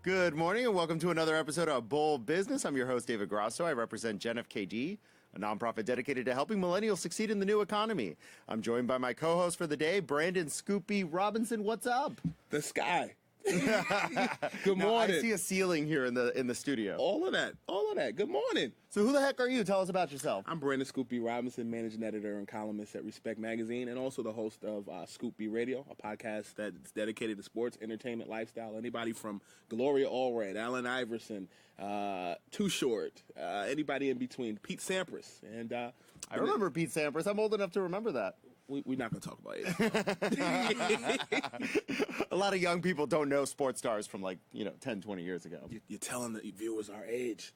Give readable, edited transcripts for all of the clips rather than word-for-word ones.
Good morning and welcome to another episode of Bold Business. I'm your host, David Grasso. I represent GenFKD, a nonprofit dedicated to helping millennials succeed in the new economy. I'm joined by my co-host for the day, Brandon Scoopy Robinson. What's up? The sky. Good morning. Now, I see a ceiling here in the studio. All of that. Good morning. So who the heck are you? Tell us about yourself. I'm Brandon Scoopy Robinson, managing editor and columnist at Respect Magazine, and also the host of Scoopy Radio, a podcast that's dedicated to sports, entertainment, lifestyle. Anybody from Gloria Allred, Allen Iverson, Too Short, anybody in between, Pete Sampras. And I remember Pete Sampras. I'm old enough to remember that. We're not going to talk about it. A lot of young people don't know sports stars from 10, 20 years ago. You're telling the viewers our age.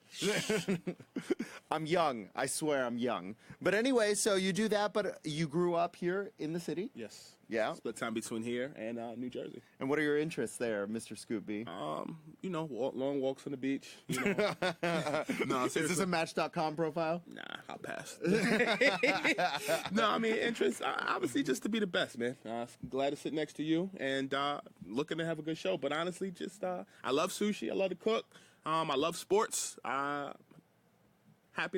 I'm young. I swear I'm young. But anyway, so you do that, but you grew up here in the city? Yes. Yeah. Split time between here and New Jersey. And what are your interests there, Mr. Scoopy? Long walks on the beach. No, is this a Match.com profile? Nah, I'll pass. No, I mean, interest, obviously just to be the best, man. Glad to sit next to you and looking to have a good show. But honestly, just I love sushi. I love to cook. I love sports. Happy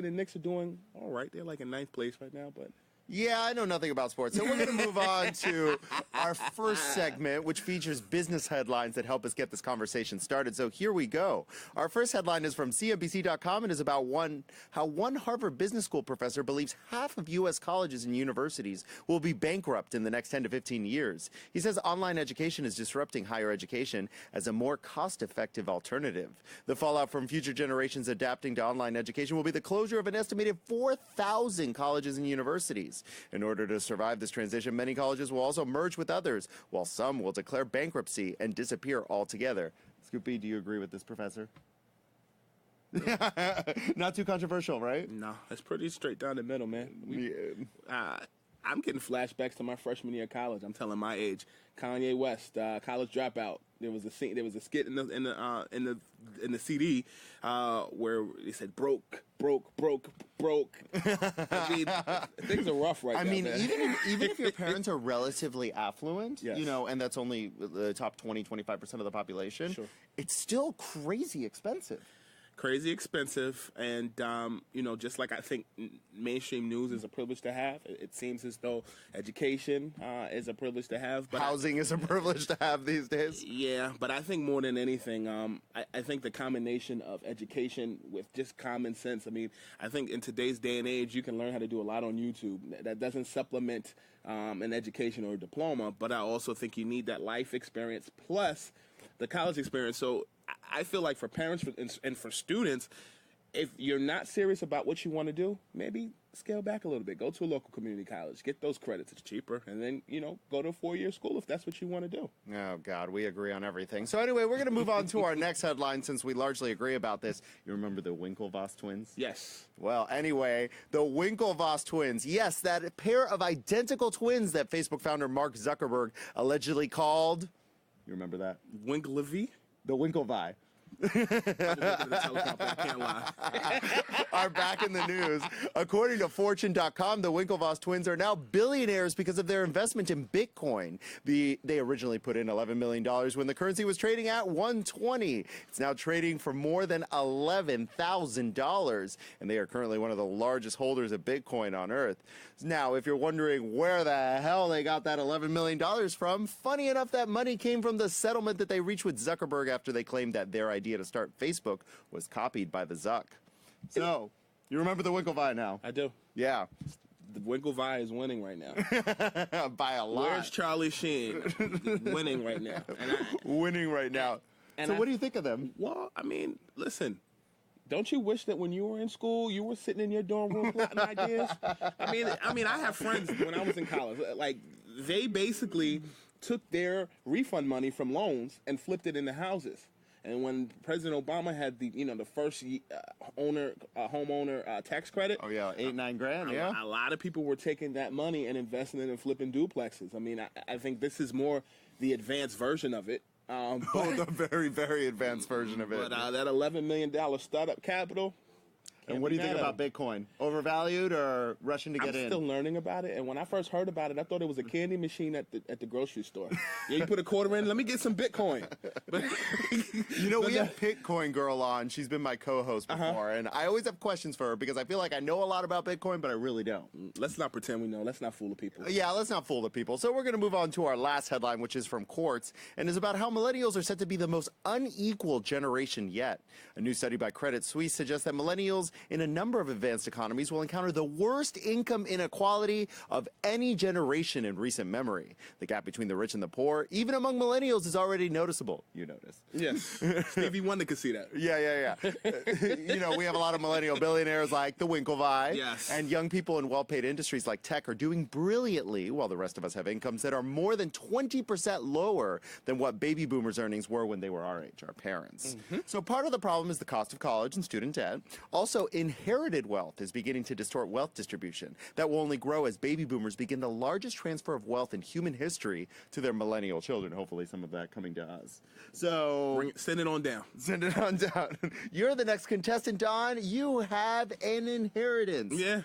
the Knicks are doing all right. They're in ninth place right now, but... Yeah, I know nothing about sports. So we're going to move on to our first segment, which features business headlines that help us get this conversation started. So here we go. Our first headline is from CNBC.com and is about how one Harvard Business School professor believes half of U.S. colleges and universities will be bankrupt in the next 10 to 15 years. He says online education is disrupting higher education as a more cost-effective alternative. The fallout from future generations adapting to online education will be the closure of an estimated 4,000 colleges and universities. In order to survive this transition, many colleges will also merge with others, while some will declare bankruptcy and disappear altogether. Scoopy, do you agree with this professor? Not too controversial, right? No, it's pretty straight down the middle, man. I'm getting flashbacks to my freshman year of college. I'm telling my age. Kanye West, college dropout. There was a skit in the CD where they said broke. I mean, things are rough right now. I mean, man. even if your parents are relatively affluent, yes. And that's only the top 20-25% of the population, sure. It's still crazy expensive. Crazy expensive, and just like I think mainstream news is a privilege to have, it seems as though education is a privilege to have. But housing is a privilege to have these days. Yeah, but I think more than anything, I think the combination of education with just common sense. I mean, I think in today's day and age, you can learn how to do a lot on YouTube. That doesn't supplement an education or a diploma, but I also think you need that life experience plus the college experience. So I feel like for parents and for students, if you're not serious about what you want to do, maybe scale back a little bit. Go to a local community college. Get those credits. It's cheaper. And then, go to a 4-year school if that's what you want to do. Oh, God, we agree on everything. So anyway, we're going to move on to our next headline since we largely agree about this. You remember the Winklevoss Twins? Yes. Well, anyway, the Winklevoss Twins. Yes, that pair of identical twins that Facebook founder Mark Zuckerberg allegedly called... You remember that? Winklevoss? The Winklevi. I can't lie. Are back in the news. According to Fortune.com, the Winklevoss twins are now billionaires because of their investment in Bitcoin. They originally put in $11 million when the currency was trading at $120. It's now trading for more than $11,000, and they are currently one of the largest holders of Bitcoin on Earth. Now, if you're wondering where the hell they got that $11 million from, funny enough, that money came from the settlement that they reached with Zuckerberg after they claimed that their idea to start Facebook was copied by the Zuck. So, you remember the Winklevi now? I do. Yeah. The Winklevi is winning right now. By a lot. Where's Charlie Sheen? Winning right now. Winning right now. So what do you think of them? Well, I mean, listen. Don't you wish that when you were in school, you were sitting in your dorm room plotting ideas? I mean, I have friends when I was in college. They basically took their refund money from loans and flipped it into houses. And when President Obama had the first homeowner tax credit, oh yeah, $8-9 grand, yeah, a lot of people were taking that money and investing it in flipping duplexes. I mean, I think this is more the advanced version of it. The very, very advanced version of it. But that $11 million startup capital, And what do you think about Bitcoin? Overvalued or rushing to get in? I'm still learning about it. And when I first heard about it, I thought it was a candy machine at the grocery store. Yeah, you put a quarter in, let me get some Bitcoin. But we have Bitcoin Girl on. She's been my co-host before. And I always have questions for her because I feel like I know a lot about Bitcoin, but I really don't. Let's not pretend we know. Let's not fool the people. Yeah, let's not fool the people. So we're going to move on to our last headline, which is from Quartz, and is about how millennials are said to be the most unequal generation yet. A new study by Credit Suisse suggests that millennials in a number of advanced economies will encounter the worst income inequality of any generation in recent memory. The gap between the rich and the poor, even among millennials, is already noticeable. You notice. Yes. Stevie Wonder could see that. Yeah. We have a lot of millennial billionaires like the Winklevoss. Yes. And young people in well-paid industries like tech are doing brilliantly, while the rest of us have incomes that are more than 20% lower than what baby boomers' earnings were when they were our age, our parents. So part of the problem is the cost of college and student debt. Also, inherited wealth is beginning to distort wealth distribution. That will only grow as baby boomers begin the largest transfer of wealth in human history to their millennial children. Hopefully some of that coming to us. So send it on down. Send it on down. You're the next contestant, Don. You have an inheritance. Yeah.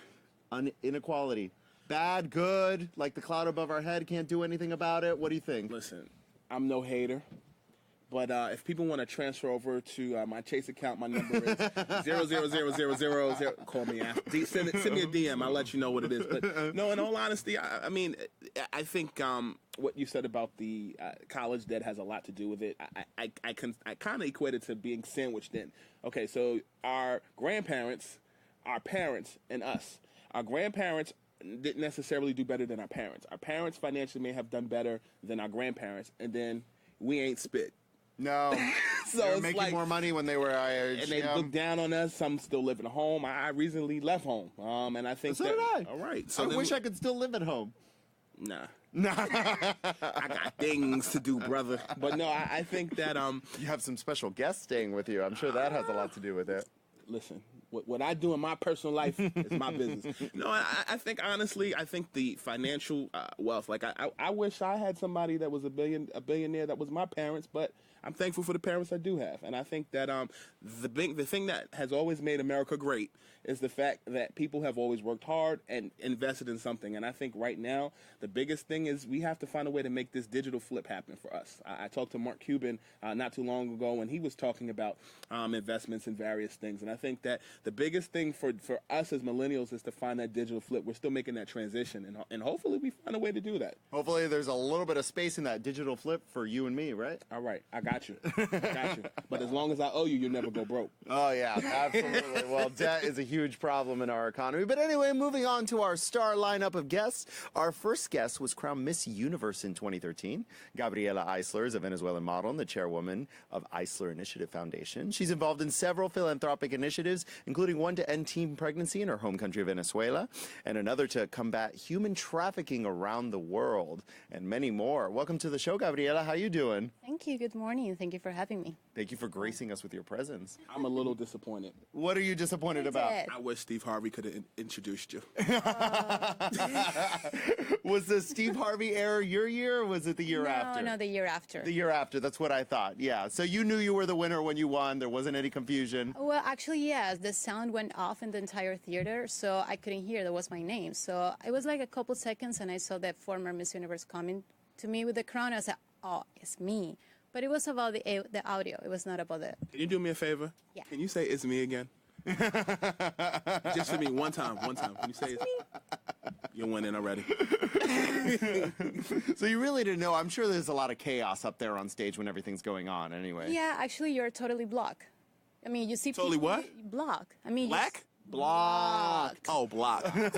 Inequality. Bad, good, like the cloud above our head, can't do anything about it. What do you think? Listen, I'm no hater. But if people want to transfer over to my Chase account, my number is 00000. Call me after. Send me a DM. I'll let you know what it is. But no, in all honesty, I think what you said about the college debt has a lot to do with it. I kind of equate it to being sandwiched in. Okay, so our grandparents, our parents, and us. Our grandparents didn't necessarily do better than our parents. Our parents financially may have done better than our grandparents, and then we ain't spit. No. So they were it's making more money when they were our age. And they look down on us. Some still live at home. I recently left home. And I think so did I. All right. So I wish I could still live at home. Nah. I got things to do, brother. But no, I think that you have some special guests staying with you. I'm sure that has a lot to do with it. Listen, what I do in my personal life is my business. No, I think honestly, I think the financial wealth. Like I wish I had somebody that was a billionaire that was my parents, but I'm thankful for the parents I do have, and I think that the thing that has always made America great is the fact that people have always worked hard and invested in something. And I think right now the biggest thing is we have to find a way to make this digital flip happen for us. I talked to Mark Cuban not too long ago, and he was talking about investments in various things. And I think that the biggest thing for us as millennials is to find that digital flip. We're still making that transition, and hopefully we find a way to do that. Hopefully there's a little bit of space in that digital flip for you and me, right? All right, I got you. But as long as I owe you, you'll never go broke. Oh, yeah, absolutely. Well, debt is a huge problem in our economy. But anyway, moving on to our star lineup of guests. Our first guest was crowned Miss Universe in 2013. Gabriela Isler is a Venezuelan model and the chairwoman of Isler Initiative Foundation. She's involved in several philanthropic initiatives, including one to end teen pregnancy in her home country, Venezuela, and another to combat human trafficking around the world, and many more. Welcome to the show, Gabriela. How you doing? Thank you. Good morning. Thank you for having me. Thank you for gracing us with your presence. I'm a little disappointed. What are you disappointed about? I wish Steve Harvey could have introduced you. Was the Steve Harvey era your year, or was it the year after? No, the year after. The year after, that's what I thought, yeah. So you knew you were the winner when you won. There wasn't any confusion. Well, actually, yes. The sound went off in the entire theater, so I couldn't hear. That was my name. So it was like a couple seconds, and I saw the former Miss Universe coming to me with the crown. I was like, oh, it's me. But it was about the audio. It was not about the... Can you do me a favor? Yeah. Can you say it's me again? Just for me, one time. Can you say it's me? You're winning already. So you really didn't know. I'm sure there's a lot of chaos up there on stage when everything's going on anyway. Yeah, actually, you're totally blocked. I mean, you see totally people... what? Block. I mean... Black? Block. Oh, block. For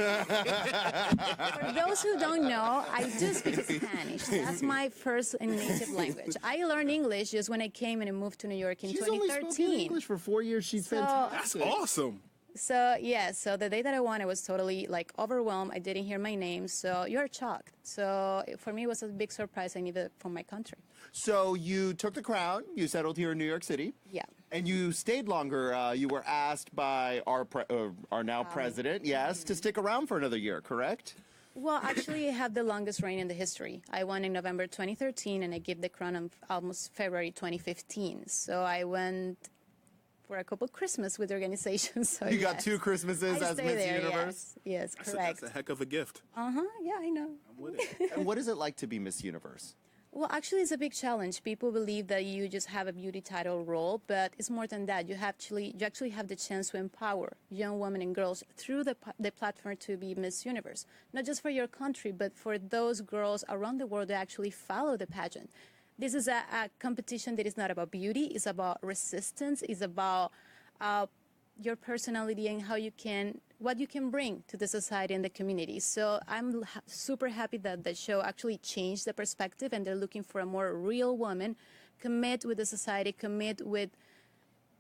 those who don't know, I do speak Spanish. That's my first and native language. I learned English just when I came and I moved to New York in She's 2013. only spoken English for 4 years. She's fantastic. That's awesome. So, yeah, so the day that I won, I was totally, overwhelmed. I didn't hear my name, so you're shocked. So, for me, it was a big surprise. I needed it from my country. So, you took the crown. You settled here in New York City. Yeah. And you stayed longer. You were asked by our now president, yes, to stick around for another year, correct? Well, actually, I have the longest reign in the history. I won in November 2013, and I gave the crown on almost February 2015. So, I went for a couple Christmas with the organization. So You got 2 Christmases I as stay Miss there, Universe? Yes, correct. That's a heck of a gift. Yeah, I know. I'm with it. And what is it like to be Miss Universe? Well, actually, it's a big challenge. People believe that you just have a beauty title role, but it's more than that. You actually have the chance to empower young women and girls through the platform to be Miss Universe. Not just for your country, but for those girls around the world that actually follow the pageant. This is a competition that is not about beauty. It's about resistance. It's about your personality and what you can bring to the society and the community. So I'm super happy that the show actually changed the perspective, and they're looking for a more real woman, commit with the society,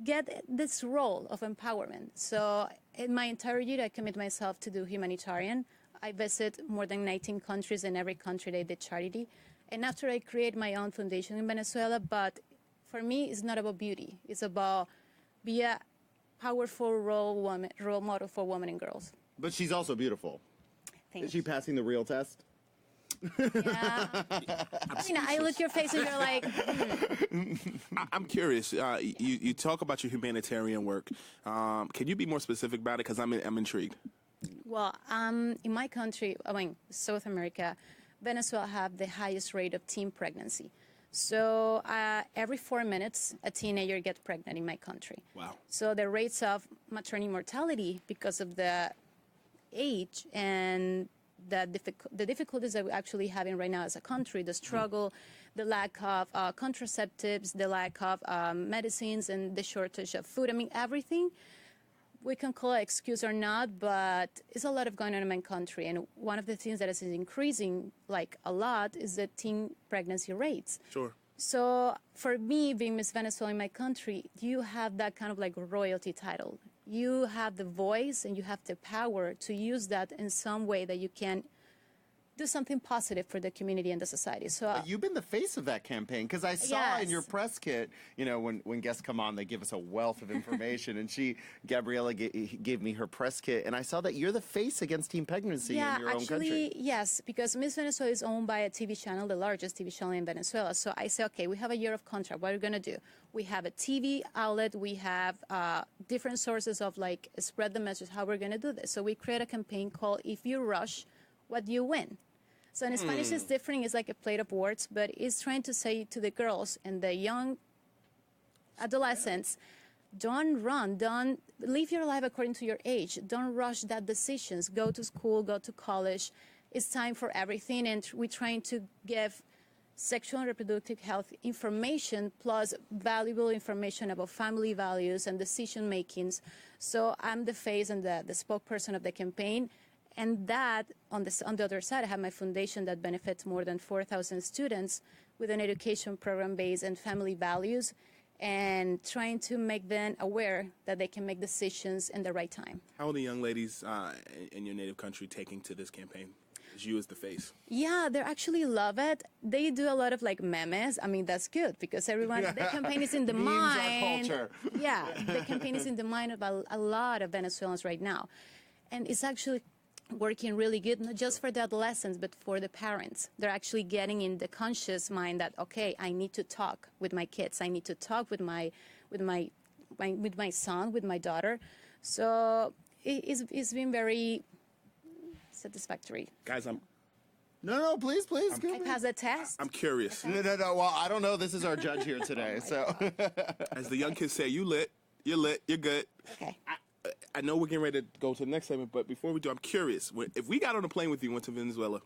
get this role of empowerment. So in my entire year, I commit myself to do humanitarian. I visit more than 19 countries, and every country they did charity. And after I create my own foundation in Venezuela, but for me, it's not about beauty. It's about be a powerful role model for women and girls. But she's also beautiful. Thanks. Is she passing the real test? Yeah. I look your face and you're like, I'm curious. You talk about your humanitarian work. Can you be more specific about it? Because I'm intrigued. Well, in my country, South America, Venezuela have the highest rate of teen pregnancy. So every 4 minutes, a teenager gets pregnant in my country. Wow. So the rates of maternal mortality because of the age and the difficulties that we're actually having right now as a country, the struggle, the lack of contraceptives, the lack of medicines, and the shortage of food. I mean, everything we can call it excuse or not, but it's a lot of going on in my country. And one of the things that is increasing like a lot is the teen pregnancy rates. Sure. So for me, being Miss Venezuela in my country, you have that kind of like royalty title. You have the voice and you have the power to use that in some way that you can do something positive for the community and the society. So You've been the face of that campaign, because I saw in Yes. your press kit, when guests come on, they give us a wealth of information, and Gabriela gave me her press kit, and I saw that you're the face against teen pregnancy in your own country. Yes, because Miss Venezuela is owned by a TV channel, the largest TV channel in Venezuela. So I say, okay, we have a year of contract. What are we going to do? We have a TV outlet. We have different sources of like spread the message, how we're going to do this. So we create a campaign called If You Rush, What You Win. So in Spanish, it's different. It's like a plate of words, but it's trying to say to the girls and the young adolescents, don't run, don't live your life according to your age. Don't rush that decisions. Go to school, go to college. It's time for everything, and we're trying to give sexual and reproductive health information plus valuable information about family values and decision makings. So I'm the face and the spokesperson of the campaign. And that, on the other side, I have my foundation that benefits more than 4,000 students with an education program based on family values and trying to make them aware that they can make decisions in the right time. How are the young ladies in your native country taking to this campaign? As you as the face. Yeah, they actually love it. They do a lot of like memes. I mean, that's good because everyone, the campaign is in the Memes are mind. culture. Yeah, the campaign is in the mind of a lot of Venezuelans right now. And it's actually working really good, not just for the adolescents, but for the parents. They're actually getting in the conscious mind that, okay, I need to talk with my kids. I need to talk with my son, with my daughter. So it's been very satisfactory. Guys, No, please. I passed the test. I'm curious. No. Well, I don't know. This is our judge here today. So, As the young kids say, you're lit, you're good. Okay. I know we're getting ready to go to the next segment, but before we do, I'm curious. If we got on a plane with you and went to Venezuela,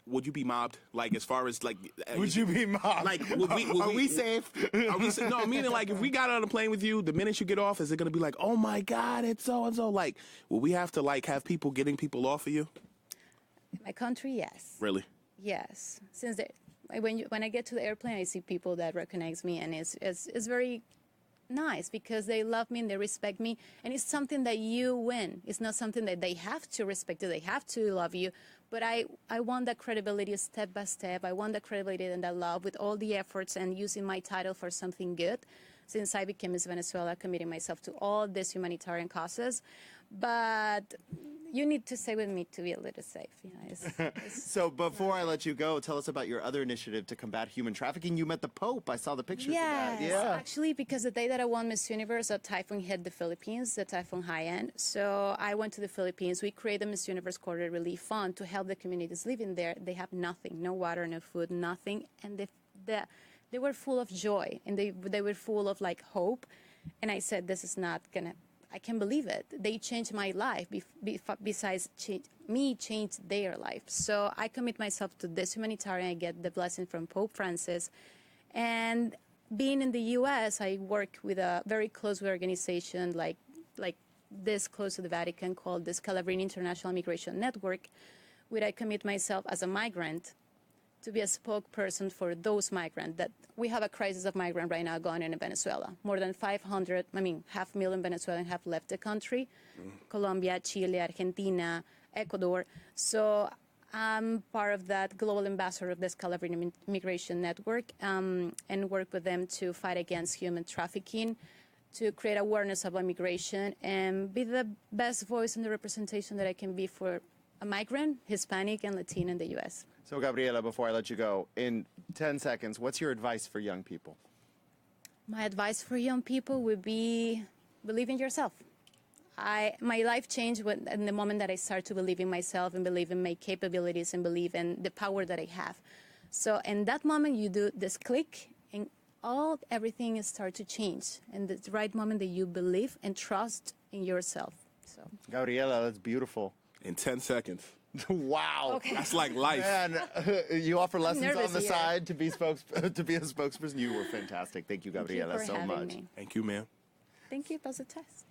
would you be mobbed? Like, as far as, like... would you be mobbed? Like, are we safe? Are we no, meaning, like, if we got on a plane with you, the minute you get off, is it going to be like, oh, my God, it's so-and-so? Like, will we have to, like, have people getting people off of you? In my country, yes. Really? Yes. Since when I get to the airplane, I see people that recognize me, and it's very nice because they love me and they respect me, and it's something that you win. It's not something that they have to respect you, they have to love you, but I want that credibility step by step. I want that credibility and that love with all the efforts and using my title for something good. Since I became Miss Venezuela, committing myself to all these humanitarian causes. but you need to stay with me to be a little safe. So before I let you go, tell us about your other initiative to combat human trafficking. You met the Pope. I saw the pictures of that. Yeah. Actually, because the day that I won Miss Universe, a typhoon hit the Philippines, the Typhoon Haiyan. So I went to the Philippines. We created the Miss Universe Corridor Relief Fund to help the communities living there. They have nothing, no water, no food, nothing. And they were full of joy, and they were full of like hope. And I said, this is not going to, I can't believe it. They changed my life besides change their life. So I commit myself to this humanitarian. I get the blessing from Pope Francis. And being in the U.S., I work with a very close organization like this close to the Vatican called the Scalabrini International Migration Network, where I commit myself as a migrant to be a spokesperson for those migrants. That we have a crisis of migrants right now going on in Venezuela. More than 500,000 Venezuelans have left the country. Colombia, Chile, Argentina, Ecuador. So I'm part of that global ambassador of the Scalabrini Migration Network and work with them to fight against human trafficking, to create awareness about migration and be the best voice and the representation that I can be for a migrant, Hispanic, and Latino in the U.S. So, Gabriela, before I let you go, in 10 seconds, what's your advice for young people? My advice for young people would be believe in yourself. My life changed in the moment that I started to believe in myself and believe in my capabilities and believe in the power that I have. So in that moment, you do this click, and everything starts to change. And the right moment that you believe and trust in yourself. So, Gabriela, that's beautiful. In 10 seconds. Wow. Okay. That's like life. Man, you offer lessons on the here. side to be a spokesperson. You were fantastic. Thank you, Gabriela, Thank you for so having much. me. Thank you, ma'am. Thank you. That was a test.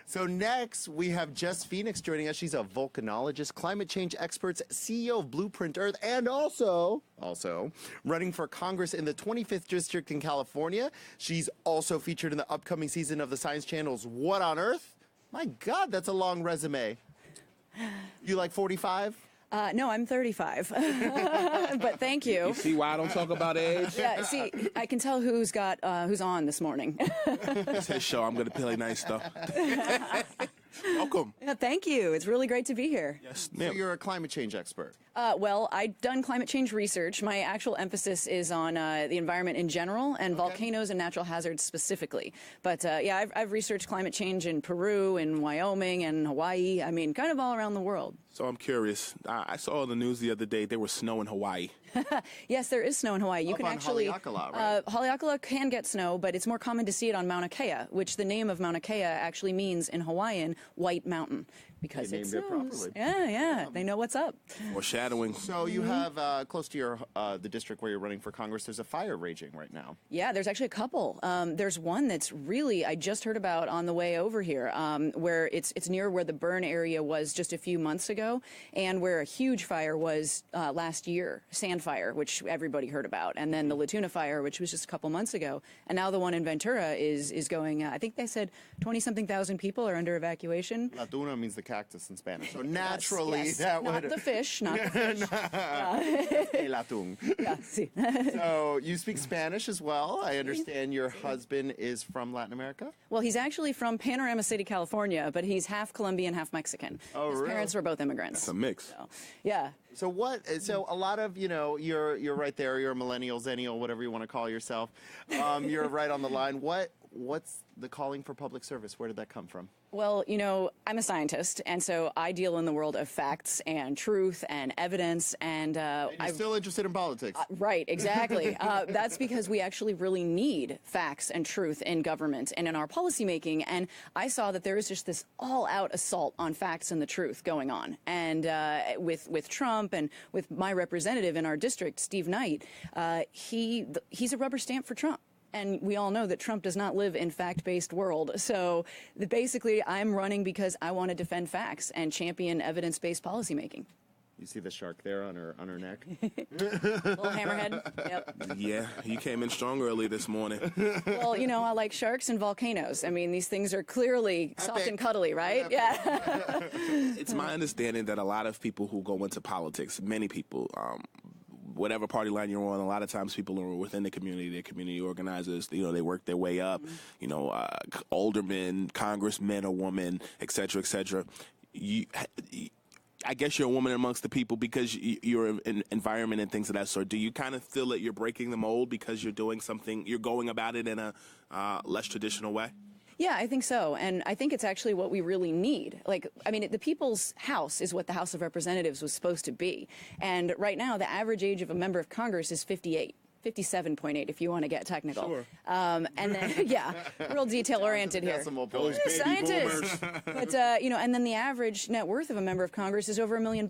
So next, we have Jess Phoenix joining us. She's a volcanologist, climate change expert, CEO of Blueprint Earth, and also running for Congress in the 25th District in California. She's also featured in the upcoming season of the Science Channel's What on Earth? My God, that's a long resume. You like 45? No, I'm 35, but thank you. You see why I don't talk about age? Yeah, see, I can tell who's on this morning. It's his show. I'm going to play nice stuff. Welcome. Yeah, thank you. It's really great to be here. Yes, So ma'am. you're a climate change expert. Well, I've done climate change research. My actual emphasis is on the environment in general and volcanoes and natural hazards specifically. But yeah, I've researched climate change in Peru, in Wyoming, and Hawaii. I mean, kind of all around the world. So I'm curious. I saw on the news the other day there was snow in Hawaii. Yes, there is snow in Hawaii. You Up can on actually Haleakala, right? Haleakala can get snow, but it's more common to see it on Mauna Kea, which the name of Mauna Kea actually means in Hawaiian White Mountain because They it named it snows. properly. Yeah, they know what's up. Foreshadowing. So you have close to your the district where you're running for Congress. There's a fire raging right now. Yeah, there's actually a couple. There's one that's really I just heard about on the way over here, where it's near where the burn area was just a few months ago, and where a huge fire was last year, sand fire, which everybody heard about, and then the La Tuna fire, which was just a couple months ago, and now the one in Ventura is going. I think they said 20-something thousand people are under evacuation. La tuna means the cactus in Spanish. So naturally, Yes. that Not would the fish, not the fish. El atún. Yeah, see. So you speak Spanish as well. I understand your husband is from Latin America. Well, he's actually from Panorama City, California, but he's half Colombian, half Mexican. Oh, His really? parents were both immigrants. It's a mix. So, yeah. So what? So a lot of you're right there. You're a millennial, zennial, whatever you want to call yourself. You're right on the line. What's the calling for public service? Where did that come from? Well, I'm a scientist, and so I deal in the world of facts and truth and evidence, and You're still interested in politics. right, exactly. That's because we actually really need facts and truth in government and in our policymaking. And I saw that there is just this all-out assault on facts and the truth going on. And with Trump and with my representative in our district, Steve Knight, he's a rubber stamp for Trump. And we all know that Trump does not live in fact-based world. So basically, I'm running because I want to defend facts and champion evidence-based policymaking. You see the shark there on her neck? Little hammerhead. Yep. Yeah, you came in strong early this morning. Well, I like sharks and volcanoes. I mean, these things are clearly soft and cuddly, right? Yeah. It's my understanding that a lot of people who go into politics, many people, whatever party line you're on, a lot of times people are within the community, they're community organizers, they work their way up, aldermen, congressmen or women, et cetera, et cetera. I guess you're a woman amongst the people because you're in environment and things of that sort. Do you kind of feel that you're breaking the mold because you're doing something, you're going about it in a less traditional way? Yeah, I think so. And I think it's actually what we really need. The people's house is what the House of Representatives was supposed to be. And right now, the average age of a member of Congress is 58. 57.8 if you want to get technical. Sure. And then, real detail-oriented here. Scientists. But, and then the average net worth of a member of Congress is over $1 million.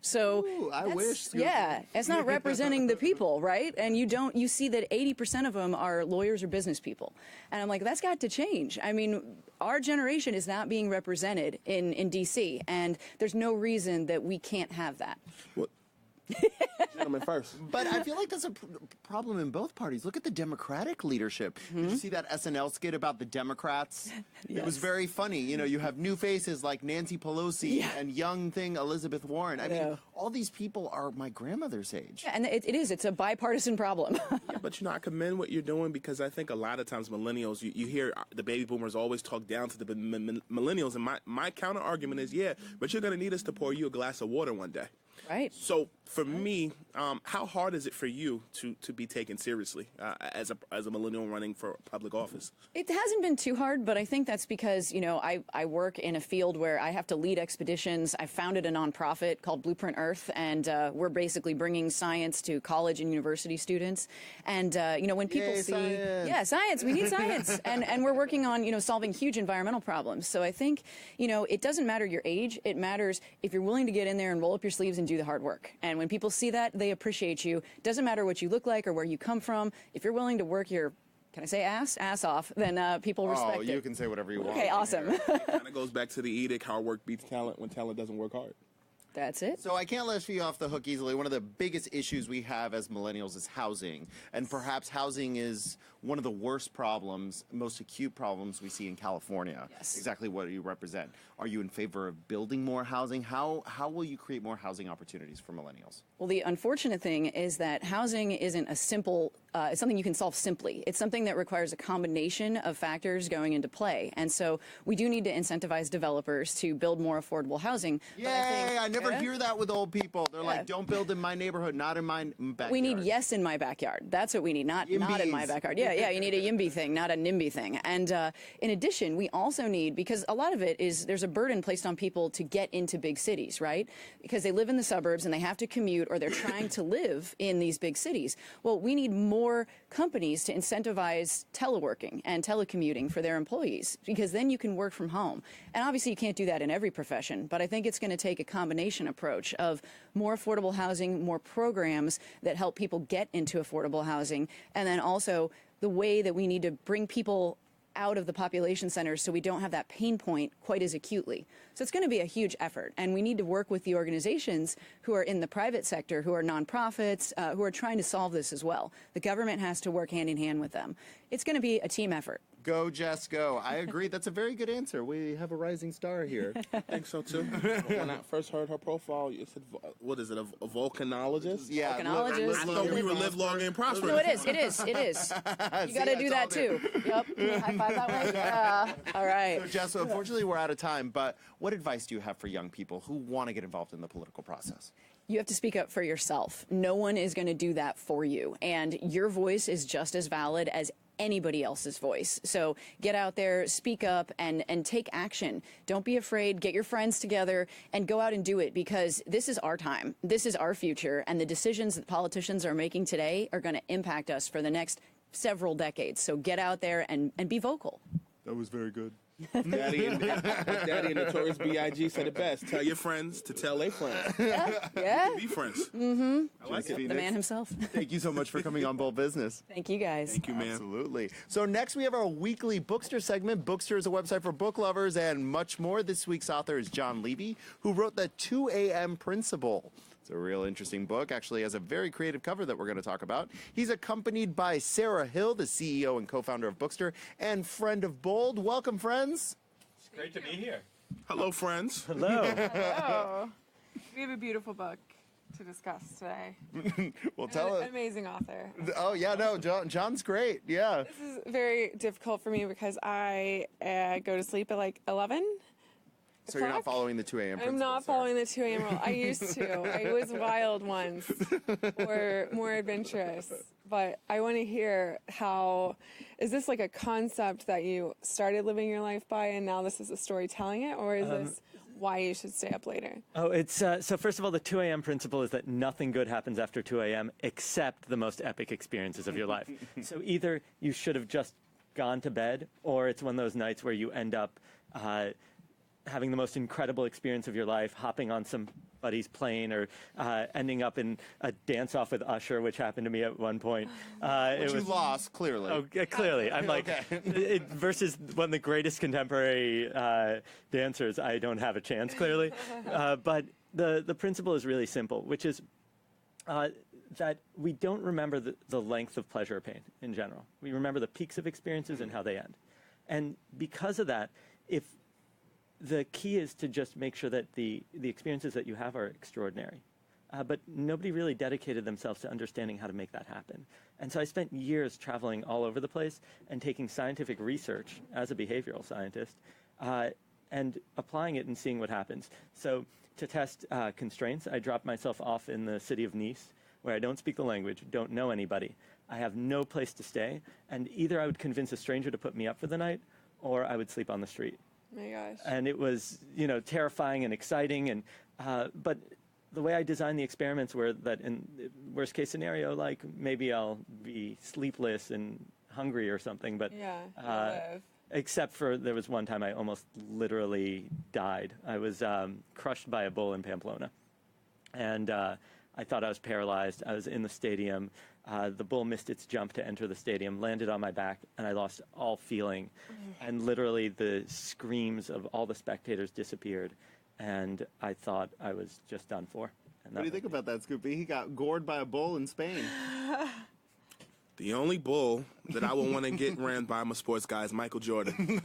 So, Ooh, I wish. Yeah, it's not representing the people, right? And you see that 80% of them are lawyers or business people. And I'm like, that's got to change. I mean, our generation is not being represented in D.C., and there's no reason that we can't have that. Well, gentlemen first. But I feel like that's a problem in both parties. Look at the Democratic leadership. Did you see that SNL skit about the Democrats? Yes. It was very funny. You have new faces like Nancy Pelosi and young thing Elizabeth Warren. I mean, all these people are my grandmother's age. Yeah, and it's a bipartisan problem. Yeah, but I commend what you're doing because I think a lot of times millennials, you hear the baby boomers always talk down to the millennials, and my counter argument is, but you're going to need us to pour you a glass of water one day. Right. So for me, how hard is it for you to be taken seriously as a millennial running for public office? It hasn't been too hard, but I think that's because, I work in a field where I have to lead expeditions. I founded a nonprofit called Blueprint Earth, and we're basically bringing science to college and university students. And, when people see... Science. Yeah, science. We need science. and we're working on, solving huge environmental problems. So I think, it doesn't matter your age. It matters if you're willing to get in there and roll up your sleeves and do the hard work. And when people see that, they appreciate you. Doesn't matter what you look like or where you come from. If you're willing to work your, can I say ass off, then people respect it. Oh, you can say whatever you want. Okay, awesome. It kind of goes back to the edict, hard work beats talent when talent doesn't work hard. That's it. So I can't let you off the hook easily. One of the biggest issues we have as millennials is housing. And perhaps housing is one of the worst problems, most acute problems we see in California. Yes. Exactly what you represent. Are you in favor of building more housing? How will you create more housing opportunities for millennials? Well, the unfortunate thing is that housing isn't a simple, it's something you can solve simply. It's something that requires a combination of factors going into play. And so we do need to incentivize developers to build more affordable housing. Yay! I never hear that with old people. They're like, don't build in my neighborhood, not in my backyard. We need yes in my backyard. That's what we need, not in my backyard. Yeah, you need a YIMBY thing, not a NIMBY thing. And in addition, we also need, because a lot of it is, there's a burden placed on people to get into big cities, right? Because they live in the suburbs and they have to commute, or they're trying to live in these big cities. Well, we need more companies to incentivize teleworking and telecommuting for their employees, because then you can work from home. And obviously you can't do that in every profession, but I think it's going to take a combination approach of more affordable housing, more programs that help people get into affordable housing, and then also the way that we need to bring people out of the population centers so we don't have that pain point quite as acutely. So it's going to be a huge effort, and we need to work with the organizations who are in the private sector, who are nonprofits, who are trying to solve this as well. The government has to work hand in hand with them. It's going to be a team effort. Go, Jess, go. I agree. That's a very good answer. We have a rising star here. I think so, too. When I first heard her profile, you said, what is it, a volcanologist? Yeah. Volcanologist. I thought we were live long and prosperous. No, it is. You got to do that, too. Yep. High five that way. Yeah. All right. So, Jess, unfortunately, we're out of time, but what advice do you have for young people who want to get involved in the political process? You have to speak up for yourself. No one is going to do that for you, and your voice is just as valid as anybody else's voice. So get out there, speak up, and take action. Don't be afraid. Get your friends together and go out and do it, because this is our time. This is our future, and the decisions that politicians are making today are going to impact us for the next several decades. So get out there and be vocal. That was very good. Daddy and Notorious B.I.G. said it best. Tell your friends to tell their friends. Yeah. Be friends. Mm-hmm. I like it. The man himself. Thank you so much for coming on Bold Business. Thank you, guys. Thank you, man. Absolutely. So next we have our weekly Bookstore segment. Bookstore is a website for book lovers and much more. This week's author is John Levy, who wrote the 2 a.m. Principle. It's a real interesting book. Actually has a very creative cover that we're going to talk about. He's accompanied by Sarah Hill, the CEO and co-founder of Bookstore, and friend of Bold. Welcome, friends. It's great to be here. Hello, friends. Hello. Hello. We have a beautiful book. to discuss today. Well, tell us. Amazing author. Oh, yeah, no, John's great. Yeah. This is very difficult for me because I go to sleep at like 11. So you're not following the 2 a.m. principle, I'm not following the 2 a.m. rule. I used to. I was wild once, or more adventurous. But I want to hear how, is this like a concept that you started living your life by and now this is a story telling it? Or is this why you should stay up later? Oh, it's so first of all, the 2 a.m. principle is that nothing good happens after 2 a.m. except the most epic experiences of your life. So either you should have just gone to bed, or it's one of those nights where you end up having the most incredible experience of your life, hopping on somebody's plane, or ending up in a dance-off with Usher, which happened to me at one point. Which you lost, clearly. Oh, clearly. I'm like, versus one of the greatest contemporary dancers, I don't have a chance, clearly. But the principle is really simple, which is that we don't remember the length of pleasure or pain in general. We remember the peaks of experiences and how they end. And because of that, the key is to just make sure that the experiences that you have are extraordinary. But nobody really dedicated themselves to understanding how to make that happen. And so I spent years traveling all over the place and taking scientific research as a behavioral scientist and applying it and seeing what happens. So to test constraints, I dropped myself off in the city of Nice, where I don't speak the language, don't know anybody. I have no place to stay. And either I would convince a stranger to put me up for the night, or I would sleep on the street. Oh my gosh. And it was, terrifying and exciting. And but the way I designed the experiments were that in worst case scenario, like maybe I'll be sleepless and hungry or something. But except for there was one time I almost literally died. I was crushed by a bull in Pamplona, and I thought I was paralyzed. I was in the stadium. The bull missed its jump to enter the stadium, landed on my back, and I lost all feeling. And literally the screams of all the spectators disappeared, and I thought I was just done for. And What do you think about that, Scoopy? He got gored by a bull in Spain. The only bull that I would want to get ran by, I'm a sports guy, is Michael Jordan.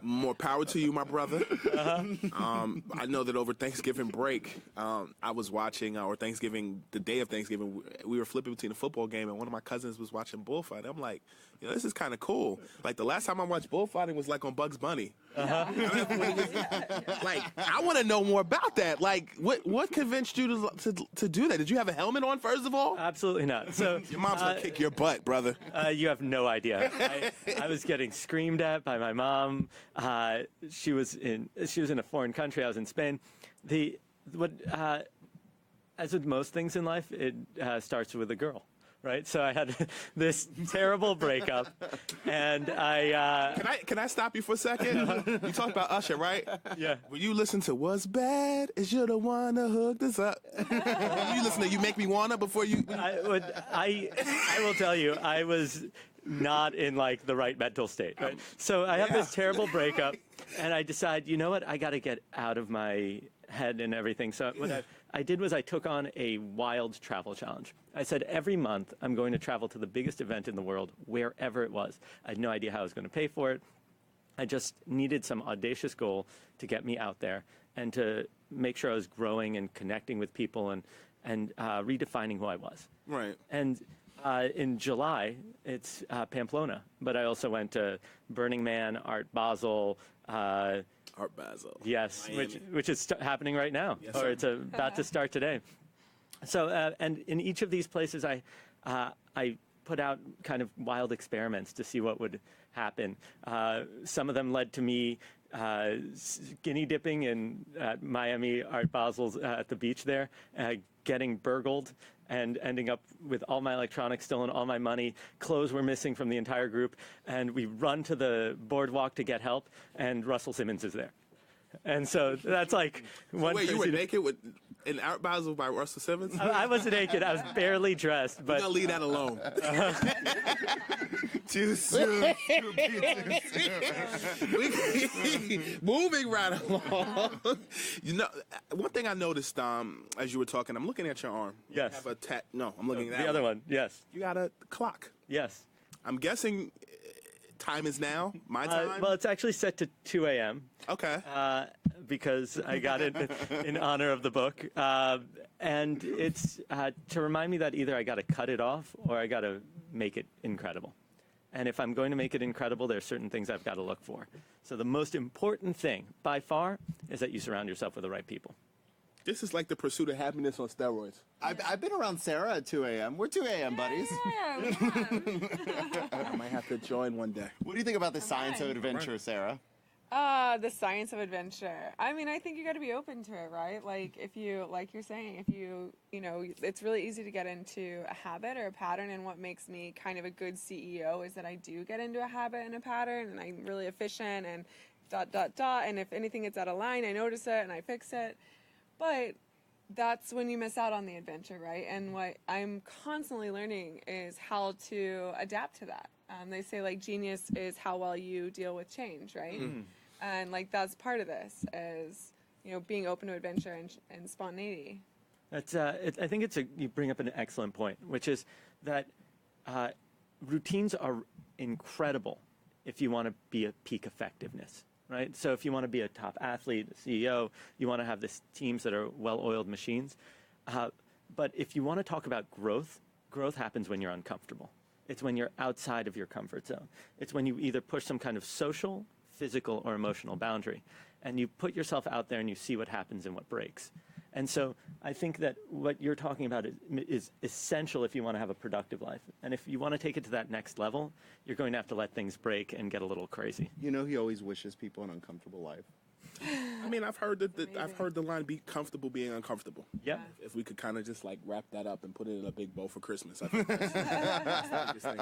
More power to you, my brother. I know that over Thanksgiving break, I was watching, or Thanksgiving, the day of Thanksgiving, we were flipping between a football game, and one of my cousins was watching bullfighting. I'm like, this is kind of cool. Like, the last time I watched bullfighting was like on Bugs Bunny. Like, I want to know more about that. Like, what convinced you to do that? Did you have a helmet on, first of all? Absolutely not. So your mom's gonna kick your butt, brother. You have no idea. I was getting screamed at by my mom. She was in a foreign country. I was in Spain. As with most things in life, it starts with a girl. Right, so I had this terrible breakup, and Can I stop you for a second? You talked about Usher, right? Yeah. When you listen to "What's Bad Is You the One to Hook This Up," you listen to "You Make Me Wanna" before you. I will tell you, I was not in like the right mental state. Right? So I have this terrible breakup, and I decide, you know what, I got to get out of my head and everything. So what I did was I took on a wild travel challenge. I said every month I'm going to travel to the biggest event in the world, wherever it was. I had no idea how I was going to pay for it. I just needed some audacious goal to get me out there and to make sure I was growing and connecting with people and redefining who I was. Right. And in July, it's Pamplona, but I also went to Burning Man, Art Basel. Art Basel. Yes, Miami. which is happening right now, Yes, or sir. it's about to start today. So, and in each of these places, I put out kind of wild experiments to see what would happen. Some of them led to me skinny dipping in Miami, Art Basel's at the beach there, getting burgled and ending up with all my electronics stolen, all my money. Clothes were missing from the entire group, and we run to the boardwalk to get help, and Russell Simmons is there. And so that's like one. Wait, you were naked in Art Basel by Russell Simmons? I wasn't naked. I was barely dressed. But We're gonna leave that alone. Too soon. Moving right along. One thing I noticed as you were talking, I'm looking at your arm. Yes. You have no, I'm looking at the other one. Yes. You got a clock. Yes. I'm guessing time is now. My time. Well, it's actually set to 2 a.m. Okay. because I got it in honor of the book. And it's to remind me that either I got to cut it off or I got to make it incredible. And if I'm going to make it incredible, there are certain things I've got to look for. So the most important thing, by far, is that you surround yourself with the right people. This is like the pursuit of happiness on steroids. I've been around Sarah at 2 a.m. We're 2 a.m. buddies. I might have to join one day. What do you think about the science of adventure, Sarah? The science of adventure. I mean, I think you got to be open to it, right? Like if you, like you're saying, if you know, it's really easy to get into a habit or a pattern. And what makes me kind of a good CEO is that I do get into a habit and a pattern, and I'm really efficient and ... And if anything gets out of line, I notice it and I fix it. But that's when you miss out on the adventure, right? And what I'm constantly learning is how to adapt to that. They say like genius is how well you deal with change, right? And like that's part of this is, you know, being open to adventure and spontaneity. That's, I think you bring up an excellent point, which is that routines are incredible if you want to be at peak effectiveness, right? So if you want to be a top athlete, a CEO, you want to have teams that are well-oiled machines. But if you want to talk about growth, growth happens when you're uncomfortable. It's when you're outside of your comfort zone. It's when you either push some kind of social, physical, or emotional boundary, and you put yourself out there and you see what happens and what breaks. And so I think that what you're talking about is essential if you want to have a productive life. And if you want to take it to that next level, you're going to have to let things break and get a little crazy. You know, he always wishes people an uncomfortable life. I mean, I've heard the line "be comfortable being uncomfortable." Yeah. If we could kind of just like wrap that up and put it in a big bow for Christmas, I think that's the biggest thing.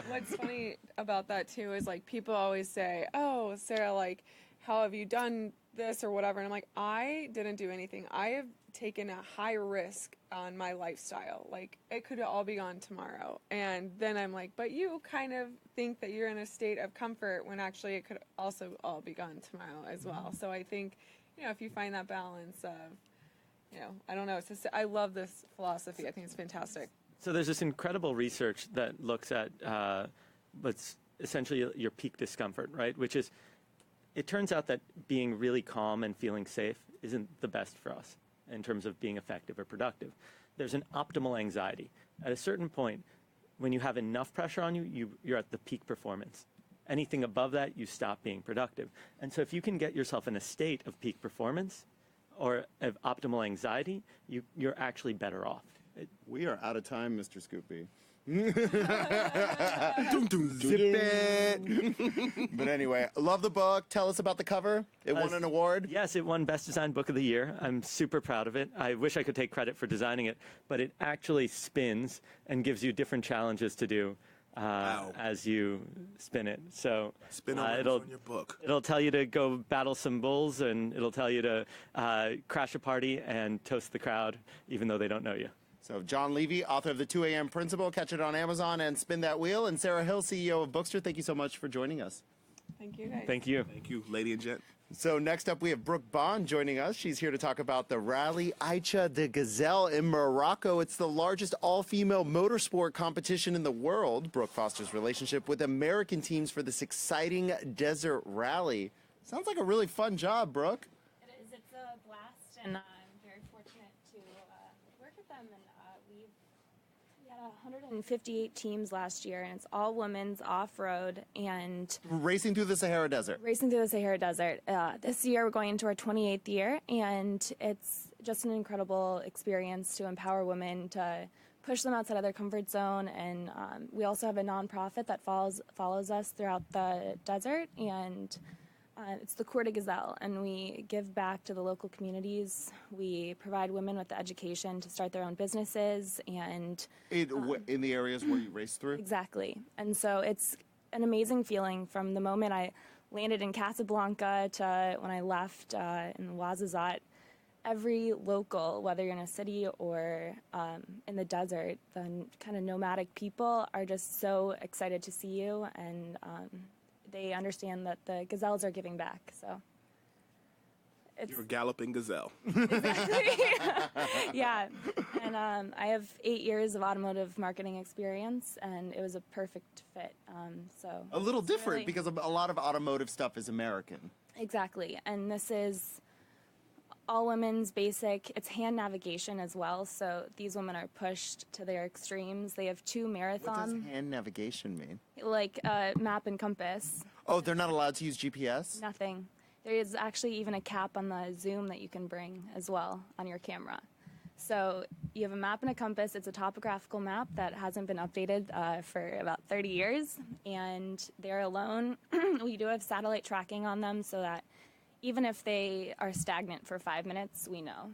What's funny about that too is like people always say, "Oh, Sarah, like, how have you done this or whatever?" And I'm like, I didn't do anything. I have taken a high risk on my lifestyle. Like, it could all be gone tomorrow. And then I'm like, but you kind of think that you're in a state of comfort when actually it could also all be gone tomorrow as well. So I think, you know, if you find that balance of, you know, I don't know. It's just, I love this philosophy. I think it's fantastic. So there's this incredible research that looks at what's essentially your peak discomfort, right? Which is, it turns out that being really calm and feeling safe isn't the best for us in terms of being effective or productive. There's an optimal anxiety. At a certain point, when you have enough pressure on you, you're at the peak performance. Anything above that, you stop being productive. And so if you can get yourself in a state of peak performance or of optimal anxiety, you're actually better off. We are out of time, Mr. Scoopy. Zip it. But anyway, love the book. Tell us about the cover. It won an award. Yes, it won Best Design Book of the Year. I'm super proud of it. I wish I could take credit for designing it, but it actually spins and gives you different challenges to do as you spin it. So Spin on your book. It'll tell you to go battle some bulls, and it'll tell you to crash a party and toast the crowd, even though they don't know you. So John Levy, author of The 2 a.m. Principle, catch it on Amazon and Spin That Wheel. And Sarah Hill, CEO of Bookstore, thank you so much for joining us. Thank you, guys. Thank you. Thank you, lady and gent. So next up, we have Brooke Bond joining us. She's here to talk about the Rally Aicha de Gazelle in Morocco. It's the largest all-female motorsport competition in the world. Brooke fosters relationship with American teams for this exciting desert rally. Sounds like a really fun job, Brooke. It is. It's a blast, and I'm very fortunate to work with them. And we had 158 teams last year, and it's all women's off-road and Racing through the Sahara Desert. racing through the Sahara Desert. This year, we're going into our 28th year, and it's just an incredible experience to empower women to push them outside of their comfort zone. And we also have a nonprofit that follows us throughout the desert, and it's the Cour de Gazelle, and we give back to the local communities. We provide women with the education to start their own businesses, and In the areas where you race through? exactly. And so it's an amazing feeling from the moment I landed in Casablanca to when I left in Ouarzazate. Every local, whether you're in a city or in the desert, the kind of nomadic people are just so excited to see you, and they understand that the gazelles are giving back. So it's You're a galloping gazelle. yeah. And I have 8 years of automotive marketing experience, and it was a perfect fit. So A little different really- because a lot of automotive stuff is American. Exactly. And this is all women's basic. It's hand navigation as well. So these women are pushed to their extremes. They have 2 marathons. What does hand navigation mean? Like map and compass. Oh, they're not allowed to use GPS? Nothing. There is actually even a cap on the zoom that you can bring as well on your camera. So you have a map and a compass. It's a topographical map that hasn't been updated for about 30 years, and they're alone. We do have satellite tracking on them so that even if they are stagnant for 5 minutes, we know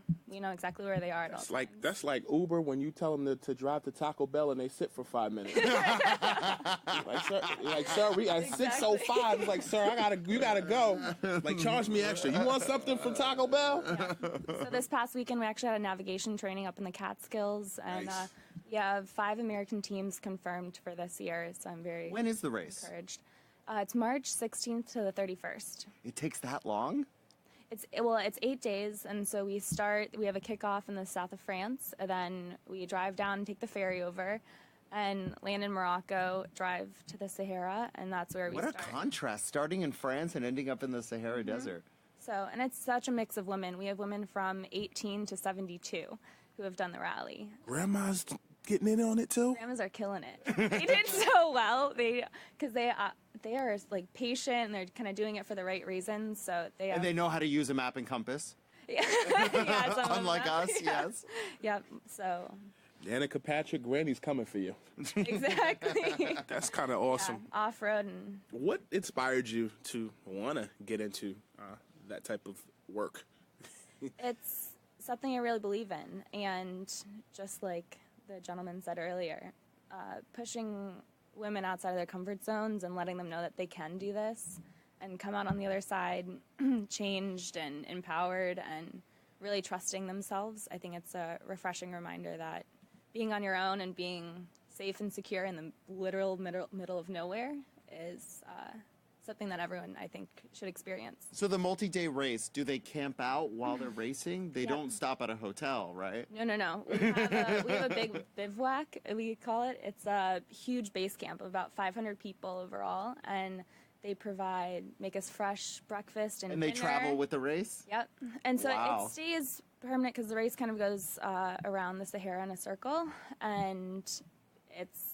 exactly where they are at all times. That's like Uber when you tell them to drive to Taco Bell and they sit for 5 minutes. sir, at 6:05, it's like, sir, you gotta go. Like, charge me extra. You want something from Taco Bell? Yeah. So this past weekend, we actually had a navigation training up in the Catskills, and Nice. we have 5 American teams confirmed for this year. So I'm very When is the race? encouraged. It's March 16th to the 31st. It takes that long? It's 8 days, and so we have a kickoff in the south of France, and then we drive down and take the ferry over and land in Morocco, drive to the Sahara, and that's where we What a start. contrast, starting in France and ending up in the Sahara Desert. So, and it's such a mix of women. We have women from 18 to 72 who have done the rally. Grandma's getting in on it too? Grandmas are killing it. They did so well. Because they are like patient and they're kind of doing it for the right reasons. So they have, And they know how to use a map and compass, yeah, some of unlike them. us, yes. Yep. So Danica Patrick, Granny's coming for you. exactly. That's kind of awesome. Off road and What inspired you to want to get into that type of work? it's something I really believe in, and just like the gentleman said earlier, pushing women outside of their comfort zones and letting them know that they can do this and come out on the other side changed and empowered and really trusting themselves. I think it's a refreshing reminder that being on your own and being safe and secure in the literal middle of nowhere is something that everyone, I think, should experience. So the multi-day race, do they camp out while they're racing? They don't stop at a hotel, right? No. We have a big bivouac, we call it. It's a huge base camp of about 500 people overall, and they make us fresh breakfast and And they dinner. travel with the race? Yep. And so Wow. it stays permanent because the race kind of goes around the Sahara in a circle, and it's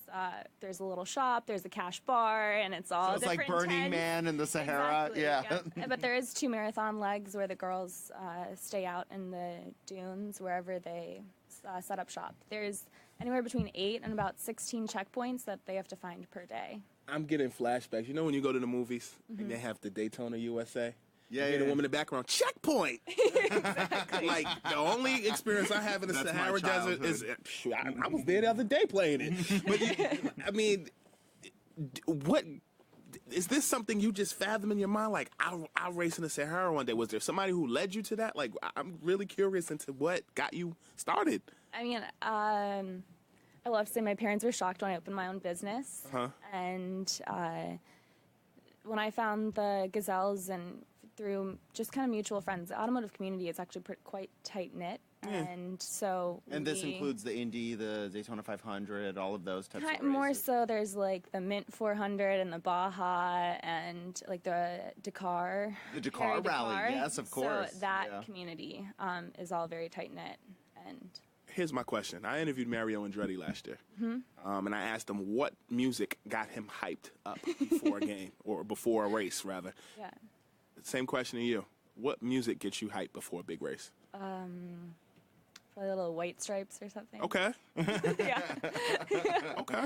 there's a little shop, there's a cash bar, and it's all So it's like different Burning tents. Man in the Sahara? Exactly, Yeah. yeah. But there is 2 marathon legs where the girls stay out in the dunes wherever they set up shop. There's anywhere between 8 and about 16 checkpoints that they have to find per day. I'm getting flashbacks. You know when you go to the movies and they have the Daytona USA? Yeah, You hear the yeah. woman in the background, checkpoint! Like, the only experience I have in the That's my Sahara Desert is, childhood. I was there the other day playing it. But, I mean, what, is this something you just fathom in your mind? Like, I'll race in the Sahara one day. Was there somebody who led you to that? Like, I'm really curious into what got you started. I mean, I love to say my parents were shocked when I opened my own business. And when I found the Gazelles and through just kind of mutual friends, the automotive community is actually quite tight-knit. And so And this we- includes the Indy, the Daytona 500, all of those types of races. more so, there's like the Mint 400 and the Baja and like the Dakar. The Dakar Harry Rally, Dakar. yes, of course. So that Yeah. community is all very tight-knit. And Here's my question. I interviewed Mario Andretti last year, and I asked him what music got him hyped up before a game, or before a race, rather. yeah. Same question to you. What music gets you hyped before a big race? Probably a little White Stripes or something. Okay. Yeah. Okay.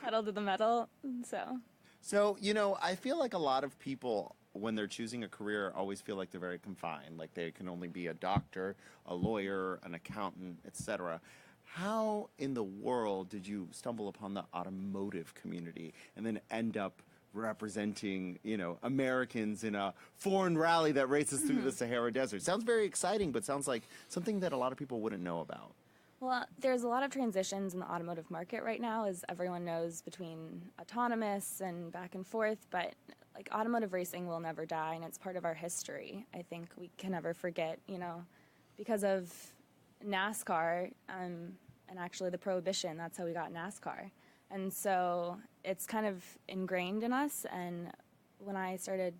Pedal to the metal. So, you know, I feel like a lot of people, when they're choosing a career, always feel like they're very confined. Like they can only be a doctor, a lawyer, an accountant, etc. How in the world did you stumble upon the automotive community and then end up representing, you know, Americans in a foreign rally that races through the Sahara Desert? Sounds very exciting, but sounds like something that a lot of people wouldn't know about. Well, there's a lot of transitions in the automotive market right now, as everyone knows, between autonomous and back and forth, but like automotive racing will never die, and it's part of our history. I think we can never forget, you know, because of NASCAR and actually the Prohibition, that's how we got NASCAR. And so it's kind of ingrained in us, and when I started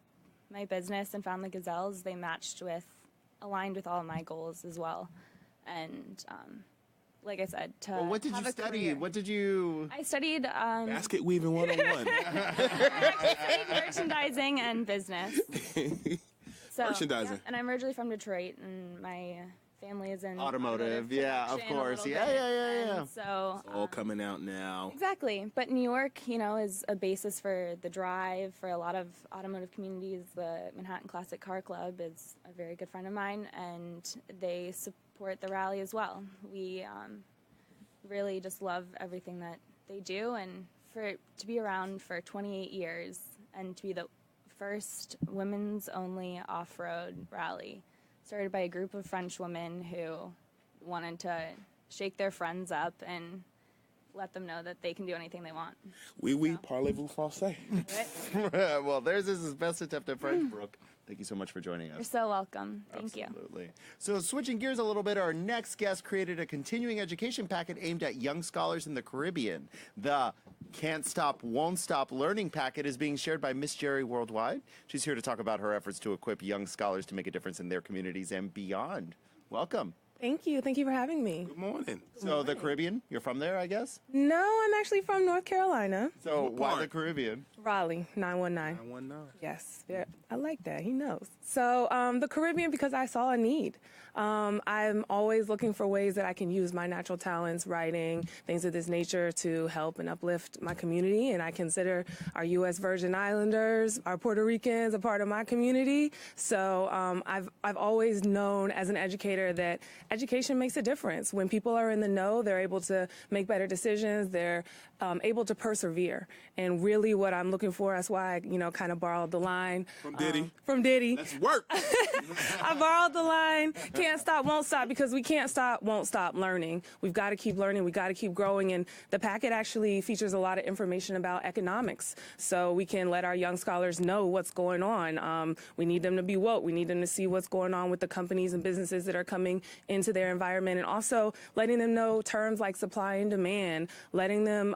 my business and found the Gazelles, they matched with aligned with all of my goals as well. And like I said, to Well, what did have you a study? career. What did you? I studied Basket weaving 101. merchandising and business. So, Merchandising. yeah, and I'm originally from Detroit, and my family is in Automotive, yeah, of production a course. little Yeah, bit. yeah, yeah. And so All coming out now. exactly, but New York, is a basis for the drive for a lot of automotive communities. The Manhattan Classic Car Club is a very good friend of mine, and they support the rally as well. We really just love everything that they do, and to be around for 28 years and to be the first women's only off-road rally started by a group of French women who wanted to shake their friends up and let them know that they can do anything they want. Oui, parlez-vous français? Well, there's this best attempt at French, Brooke. Thank you so much for joining us. You're so welcome. Thank you. Absolutely. So switching gears a little bit, our next guest created a continuing education packet aimed at young scholars in the Caribbean. The Can't Stop, Won't Stop Learning packet is being shared by Miss Jerry Worldwide. She's here to talk about her efforts to equip young scholars to make a difference in their communities and beyond. Welcome. Thank you. Thank you for having me. Good morning. So the Caribbean, you're from there, I guess? No, I'm actually from North Carolina. So why part? the Caribbean? Raleigh, 919. 919. Yes, I like that. He knows. So the Caribbean, because I saw a need. I'm always looking for ways that I can use my natural talents, writing, things of this nature to help and uplift my community. And I consider our U.S. Virgin Islanders, our Puerto Ricans, a part of my community. So I've always known as an educator that education makes a difference. When people are in the know, they're able to make better decisions. They're able to persevere. And really what I'm looking for, that's why I, kind of borrowed the line. From Diddy. From Diddy. Let's work. I borrowed the line, can't stop, won't stop, because we can't stop, won't stop learning. We've got to keep learning. We've got to keep growing. And the packet actually features a lot of information about economics. So we can let our young scholars know what's going on. We need them to be woke. We need them to see what's going on with the companies and businesses that are coming into their environment. And also letting them know terms like supply and demand, letting them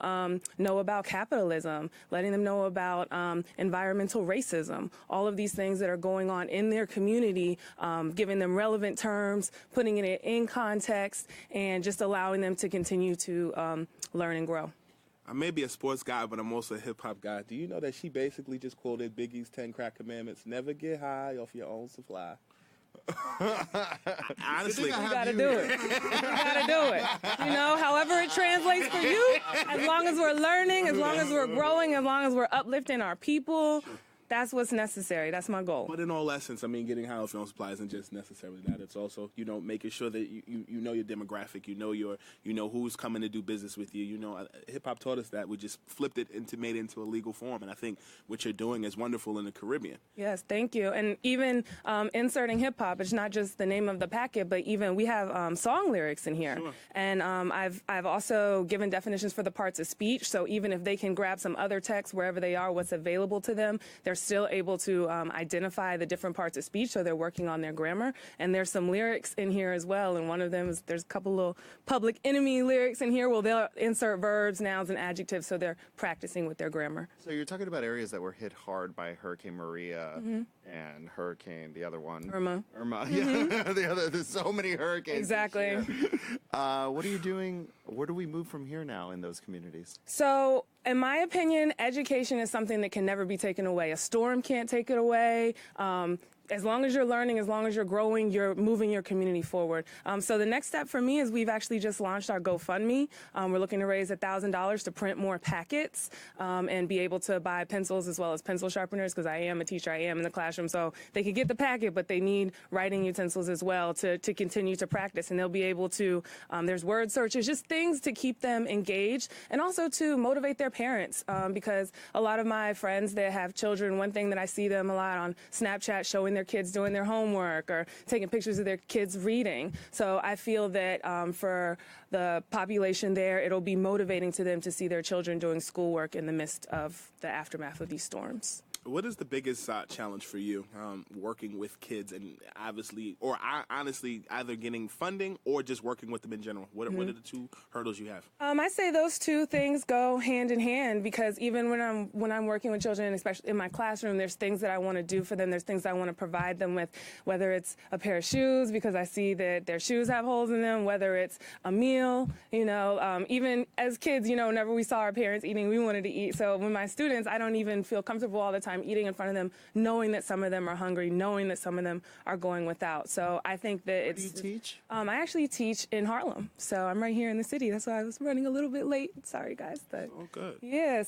know about capitalism, letting them know about environmental racism, all of these things that are going on in their community, giving them relevant terms, putting it in context, and just allowing them to continue to learn and grow. I may be a sports guy, but I'm also a hip-hop guy. Do you know that she basically just quoted Biggie's 10 crack commandments? Never get high off your own supply. Honestly, You gotta do it. You gotta do it. However it translates for you, as long as we're learning, as long as we're growing, as long as we're uplifting our people, that's what's necessary. That's my goal. But in all essence, getting high off your own supply isn't just necessarily that. It's also, making sure that you know your demographic, you know who's coming to do business with you. Hip hop taught us that. We just flipped it made it into a legal form. And I think what you're doing is wonderful in the Caribbean. Yes, thank you. And even inserting hip hop, it's not just the name of the packet, but even we have song lyrics in here. Sure. And I've also given definitions for the parts of speech. So even if they can grab some other text wherever they are, what's available to them, they're still able to identify the different parts of speech, so they're working on their grammar. And there's some lyrics in here as well, and one of them is there's a couple little Public Enemy lyrics in here. Well, they'll insert verbs, nouns, and adjectives, so they're practicing with their grammar. So you're talking about areas that were hit hard by Hurricane Maria and Hurricane, the other one. Irma. Yeah, there's so many hurricanes. Exactly. What are you doing? Where do we move from here now in those communities? So, in my opinion, education is something that can never be taken away. A storm can't take it away. As long as you're learning, as long as you're growing, you're moving your community forward. So the next step for me is we've actually just launched our GoFundMe. We're looking to raise $1,000 to print more packets and be able to buy pencils as well as pencil sharpeners, because I am a teacher, I am in the classroom. So they can get the packet, but they need writing utensils as well to continue to practice. And they'll be able to, there's word searches, just things to keep them engaged and also to motivate their parents, because a lot of my friends that have children, one thing that I see them a lot on Snapchat showing their kids doing their homework or taking pictures of their kids reading. So I feel that for the population there, it'll be motivating to them to see their children doing schoolwork in the midst of the aftermath of these storms. What is the biggest challenge for you working with kids and obviously, or honestly, either getting funding or just working with them in general? What are the two hurdles you have? I say those two things go hand in hand because even when I'm working with children, especially in my classroom, there's things that I want to do for them. There's things I want to provide them with, whether it's a pair of shoes because I see that their shoes have holes in them, whether it's a meal, even as kids, whenever we saw our parents eating, we wanted to eat. So with my students, I don't even feel comfortable all the time eating in front of them, knowing that some of them are hungry, knowing that some of them are going without. So I think that Where do you teach? I actually teach in Harlem. So I'm right here in the city. That's why I was running a little bit late. Sorry, guys. But Oh, good. yeah,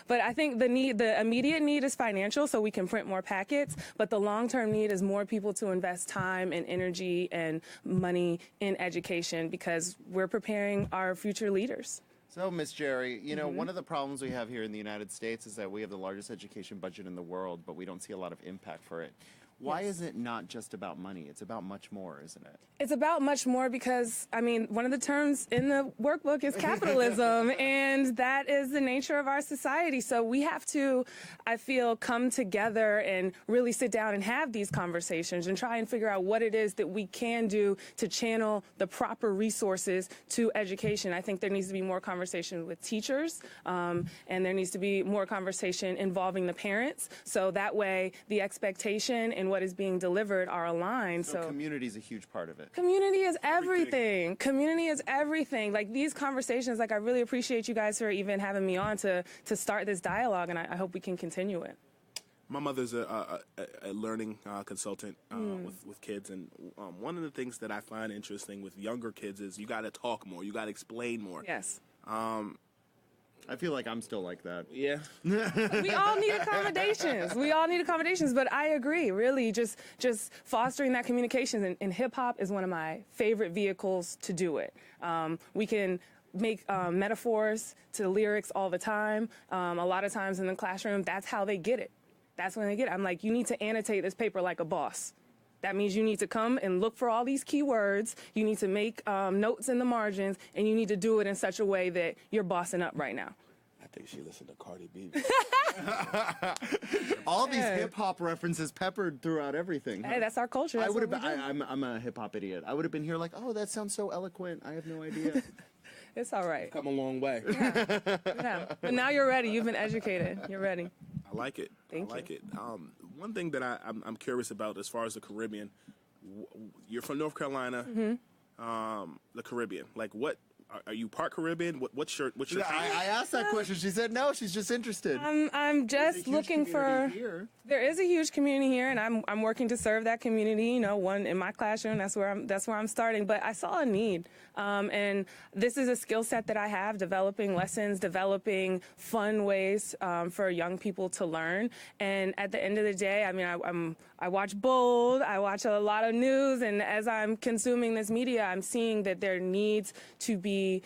but I think the immediate need is financial so we can print more packets, but the long-term need is more people to invest time and energy and money in education because we're preparing our future leaders. So, Miss Jerry, one of the problems we have here in the United States is that we have the largest education budget in the world, but we don't see a lot of impact for it. Why is it not just about money? It's about much more, isn't it? It's about much more because, one of the terms in the workbook is capitalism, and that is the nature of our society. So we have to, I feel, come together and really sit down and have these conversations and try and figure out what it is that we can do to channel the proper resources to education. I think there needs to be more conversation with teachers, and there needs to be more conversation involving the parents. So that way the expectation and what is being delivered are aligned. So community is a huge part of it. Community is everything. Community is everything. Like these conversations, I really appreciate you guys for even having me on to start this dialogue, and I hope we can continue it. My mother's a learning consultant with kids, and one of the things that I find interesting with younger kids is you got to talk more, you got to explain more. Yes. I feel like I'm still like that. Yeah. We all need accommodations. But I agree, really, just fostering that communication. And hip-hop is one of my favorite vehicles to do it. We can make metaphors to lyrics all the time. A lot of times in the classroom, that's how they get it. That's when they get it. I'm like, you need to annotate this paper like a boss. That means you need to come and look for all these keywords. You need to make notes in the margins, and you need to do it in such a way that you're bossing up right now. I think she listened to Cardi B. All these hip hop references peppered throughout everything. Hey, that's our culture. I would have. I'm a hip hop idiot. I would have been here like, oh, that sounds so eloquent. I have no idea. It's all right. Come a long way. Yeah. But now you're ready. You've been educated. You're ready. I like it. Thank I like it. One thing that I'm curious about as far as the Caribbean, you're from North Carolina, the Caribbean. Like, what are you part Caribbean? What's your? I asked that question. She said no. She's just interested. I'm just looking for. Here. There is a huge community here, and I'm working to serve that community. One in my classroom. That's where I'm starting. But I saw a need, and this is a skill set that I have: developing lessons, developing fun ways for young people to learn. And at the end of the day, I watch Bold. I watch a lot of news, and as I'm consuming this media, I'm seeing that there needs to be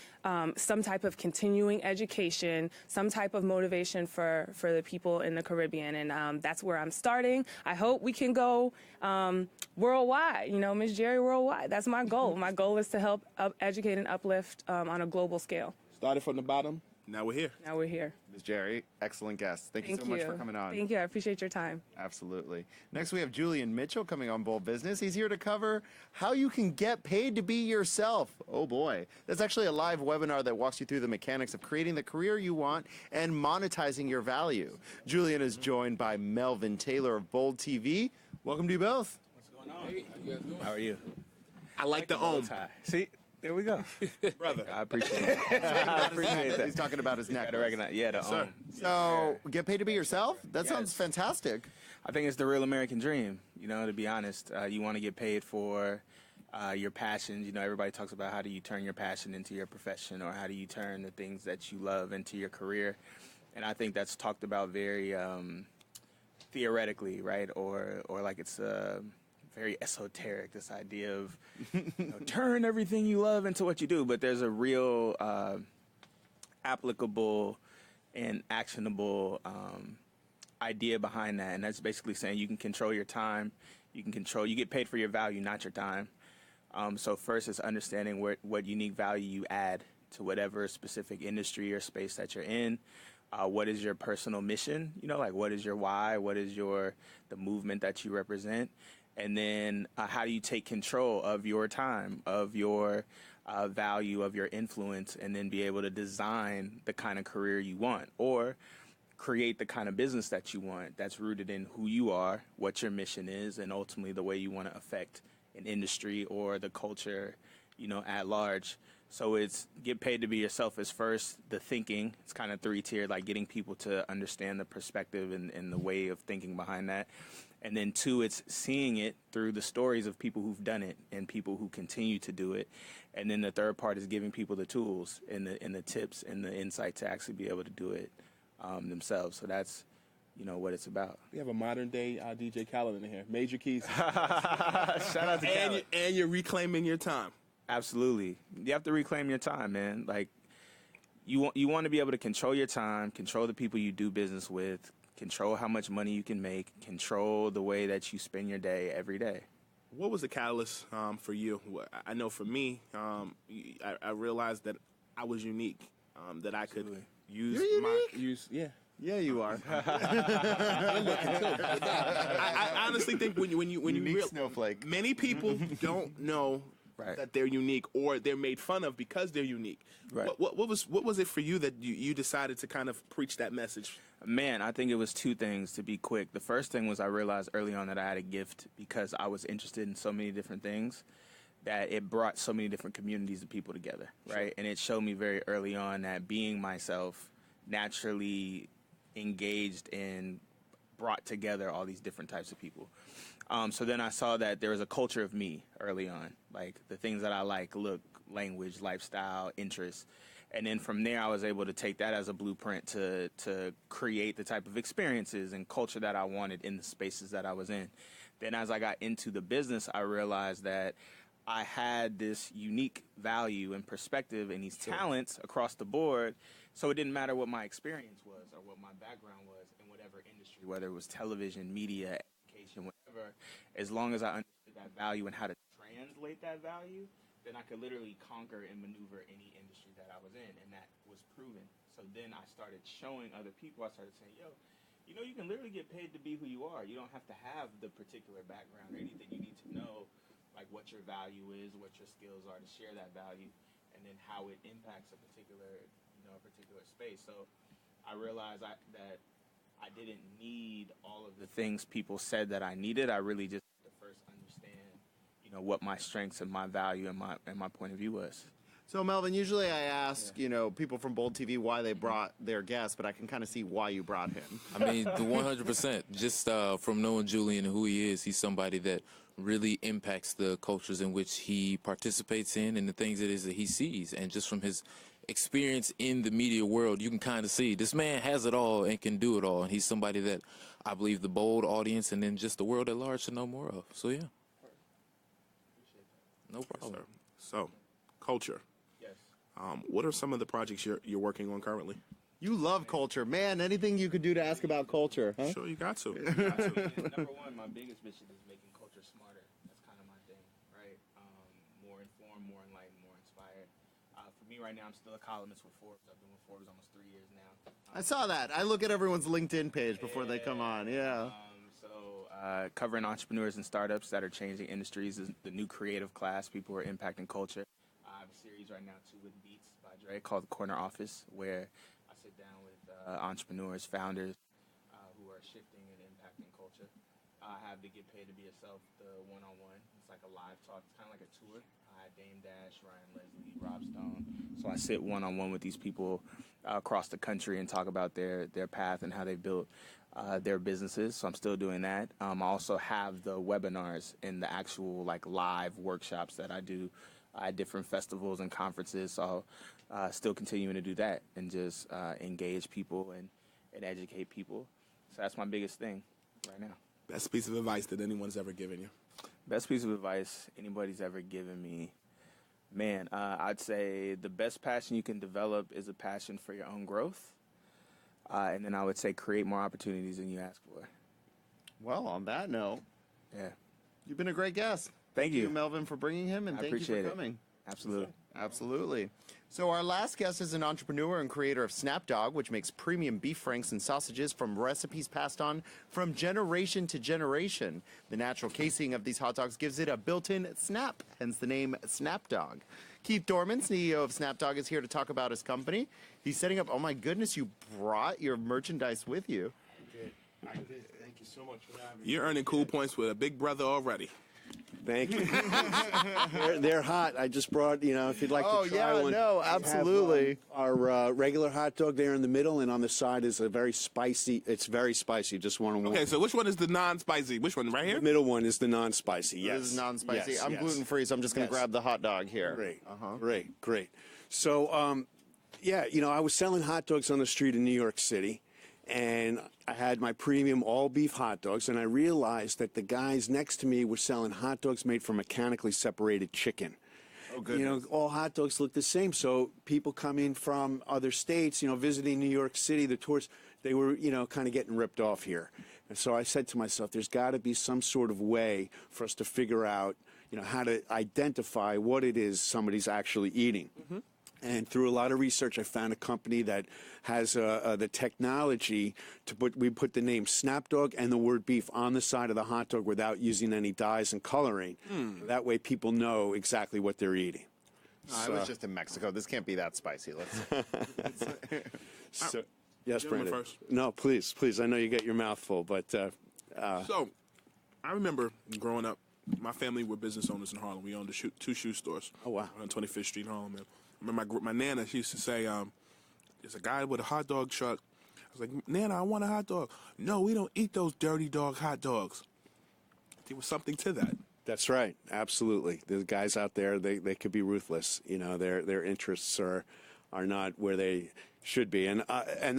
some type of continuing education, some type of motivation for the people in the Caribbean, and that's where I'm starting. I hope we can go worldwide, Miss Jerry worldwide. That's my goal. My goal is to help educate and uplift on a global scale. Started from the bottom. Now we're here. Ms. Jerry, excellent guest. Thank you so much for coming on. Thank you. I appreciate your time. Absolutely. Next, we have Julian Mitchell coming on Bold Business. He's here to cover how you can get paid to be yourself. Oh, boy. That's actually a live webinar that walks you through the mechanics of creating the career you want and monetizing your value. Julian is joined by Melvin Taylor of Bold TV. Welcome to you both. What's going on? How are you? I like the ohm. See? There we go. Brother. I appreciate it. I appreciate that. He's talking about his neck. Gotta recognize, the So, get paid to be yourself? That sounds fantastic. I think it's the real American dream, to be honest. You want to get paid for your passions. Everybody talks about how do you turn your passion into your profession, or how do you turn the things that you love into your career. And I think that's talked about very theoretically, right? Or like it's very esoteric, this idea of turn everything you love into what you do. But there's a real applicable and actionable idea behind that, and that's basically saying you can control your time. You get paid for your value, not your time. So first is understanding what unique value you add to whatever specific industry or space that you're in. What is your personal mission? You know, like what is your why? What is the movement that you represent? And then how do you take control of your time, of your value, of your influence, and then be able to design the kind of career you want, or create the kind of business that you want that's rooted in who you are, what your mission is, and ultimately the way you want to affect an industry or the culture, you know, at large. So it's get paid to be yourself is first, the thinking. It's kind of three-tiered, like getting people to understand the perspective and the way of thinking behind that. And then two, it's seeing it through the stories of people who've done it and people who continue to do it. And then the third part is giving people the tools and the tips and the insight to actually be able to do it themselves. So that's, you know, what it's about. We have a modern day DJ Khaled in here. Major keys. Shout out to Khaled. And you're reclaiming your time. Absolutely. You have to reclaim your time, man. Like, you want to be able to control your time, control the people you do business with, control how much money you can make, control the way that you spend your day every day. What was the catalyst for you? I know for me, I realized that I was unique, that I could use. Yeah, you are. I honestly think when you snowflake. Many people don't know that they're unique, or they're made fun of because they're unique. Right. What was it for you that you decided to kind of preach that message? Man, I think it was two things, to be quick. The first thing was I realized early on that I had a gift because I was interested in so many different things that it brought so many different communities of people together, right? Sure. And it showed me very early on that being myself naturally engaged and brought together all these different types of people. So then I saw that there was a culture of me early on, like the things that I like, look, language, lifestyle, interests. And then from there, I was able to take that as a blueprint to create the type of experiences and culture that I wanted in the spaces that I was in. Then as I got into the business, I realized that I had this unique value and perspective and these talents across the board. So it didn't matter what my experience was or what my background was in whatever industry, whether it was television, media, education, whatever, as long as I understood that value and how to translate that value, then I could literally conquer and maneuver any industry that I was in, and that was proven. So then I started showing other people, I started saying, yo, you know, you can literally get paid to be who you are. You don't have to have the particular background or anything. You need to know, like, what your value is, what your skills are to share that value, and then how it impacts a particular space. So I realized that I didn't need all of the things people said that I needed. I really just had to first understand, you know, what my strengths and my value and my point of view was. So, Melvin, usually I ask, you know, people from Bold TV why they brought their guest, but I can kind of see why you brought him. I mean, the 100%. Just from knowing Julian and who he is, he's somebody that really impacts the cultures in which he participates in and the things it is that he sees. And just from his experience in the media world, you can kind of see this man has it all and can do it all. And he's somebody that I believe the Bold audience and then just the world at large should know more of. So, yeah. No problem. Yes, so, culture. Yes. What are some of the projects you're working on currently? You love culture. Man, anything you could do to ask about culture, huh? Sure, you got to. Number one, my biggest mission is making culture smarter. That's kind of my thing, right? More informed, more enlightened, more inspired. For me right now, I'm still a columnist with Forbes. I've been with Forbes almost 3 years now. I saw that. I look at everyone's LinkedIn page before they come on. Yeah. Covering entrepreneurs and startups that are changing industries is the new creative class, people who are impacting culture. I have a series right now, too, with Beats by Dre called The Corner Office, where I sit down with entrepreneurs, founders who are shifting and impacting culture. I have the Get Paid to Be Yourself, the one-on-one. It's like a live talk. It's kind of like a tour. I had Dame Dash, Ryan Leslie, Rob Stone. So I sit one-on-one with these people across the country and talk about their path and how they built their businesses. So I'm still doing that. I also have the webinars and the actual like live workshops that I do at different festivals and conferences. So still continuing to do that and just engage people and educate people. So that's my biggest thing right now. Best piece of advice that anyone's ever given you? Best piece of advice anybody's ever given me. Man, I'd say the best passion you can develop is a passion for your own growth. And then I would say create more opportunities than you ask for. Well, on that note, yeah, you've been a great guest. Thank you, Melvin, for bringing him, and thank you for coming. Absolutely. Absolutely. So our last guest is an entrepreneur and creator of SnapDog, which makes premium beef franks and sausages from recipes passed on from generation to generation. The natural casing of these hot dogs gives it a built-in snap, hence the name SnapDog. Keith Dorman, CEO of SnapDog, is here to talk about his company. He's setting up, oh my goodness, you brought your merchandise with you. Thank you so much for having me. You're earning cool points with a big brother already. Thank you. they're hot. I just brought, if you'd like to try one. Oh, yeah, no, absolutely. We have, our regular hot dog there in the middle, and on the side is a very spicy. It's very spicy. Just want to. Okay, so which one is the non-spicy? Which one, right here? The middle one is the non-spicy. Yes. This is non-spicy. Yes, I'm yes. gluten-free, so I'm just going to grab the hot dog here. Great. Great. So, yeah, I was selling hot dogs on the street in New York City, and I had my premium all-beef hot dogs, and I realized that the guys next to me were selling hot dogs made from mechanically separated chicken. Oh, goodness. All hot dogs look the same, so people come in from other states, visiting New York City, the tourists, they were, kind of getting ripped off here. And so I said to myself, there's got to be some sort of way for us to figure out, how to identify what it is somebody's actually eating. Mm-hmm. And through a lot of research, I found a company that has the technology to we put the name SnapDog and the word beef on the side of the hot dog without using any dyes and coloring. That way people know exactly what they're eating. I was just in Mexico. This can't be that spicy. So, yes, Gentleman Brandon. first. No, please. I know you got your mouth full, but... So, I remember growing up, my family were business owners in Harlem. We owned two shoe stores. Oh, wow. On 25th Street in Harlem. I remember my Nana, she used to say, there's a guy with a hot dog truck. I was like, Nana, I want a hot dog. No, we don't eat those dirty dog hot dogs. There was something to that. That's right. Absolutely. The guys out there, they could be ruthless. Their interests are not where they should be. And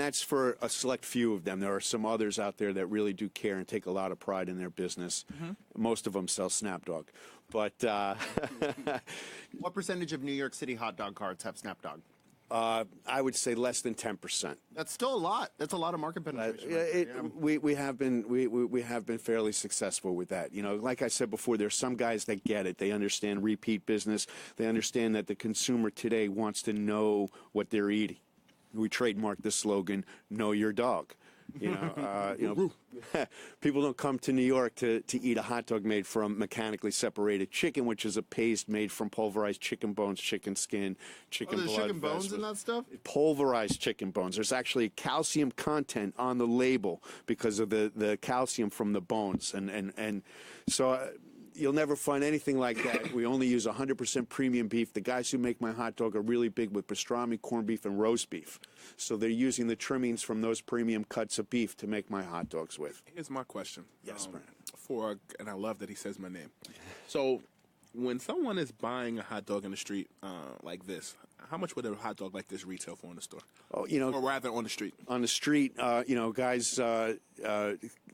that's for a select few of them. There are some others out there that really do care and take a lot of pride in their business. Mm-hmm. Most of them sell SnapDog. But what percentage of New York City hot dog carts have SnapDog? I would say less than 10%. That's still a lot. That's a lot of market penetration. We have been fairly successful with that. Like I said before, there's some guys that get it. They understand repeat business. They understand that the consumer today wants to know what they're eating. We trademarked the slogan, "Know your dog." People don't come to New York to eat a hot dog made from mechanically separated chicken, which is a paste made from pulverized chicken bones, chicken skin, chicken blood. There's chicken bones in that stuff? Pulverized chicken bones. There's actually calcium content on the label because of the calcium from the bones. And so you'll never find anything like that. We only use 100% premium beef. The guys who make my hot dog are really big with pastrami, corned beef, and roast beef. So they're using the trimmings from those premium cuts of beef to make my hot dogs with. Here's my question. Yes, Brandon. And I love that he says my name. So when someone is buying a hot dog in the street like this, how much would a hot dog like this retail for in the store? Oh, or rather on the street. On the street, guys,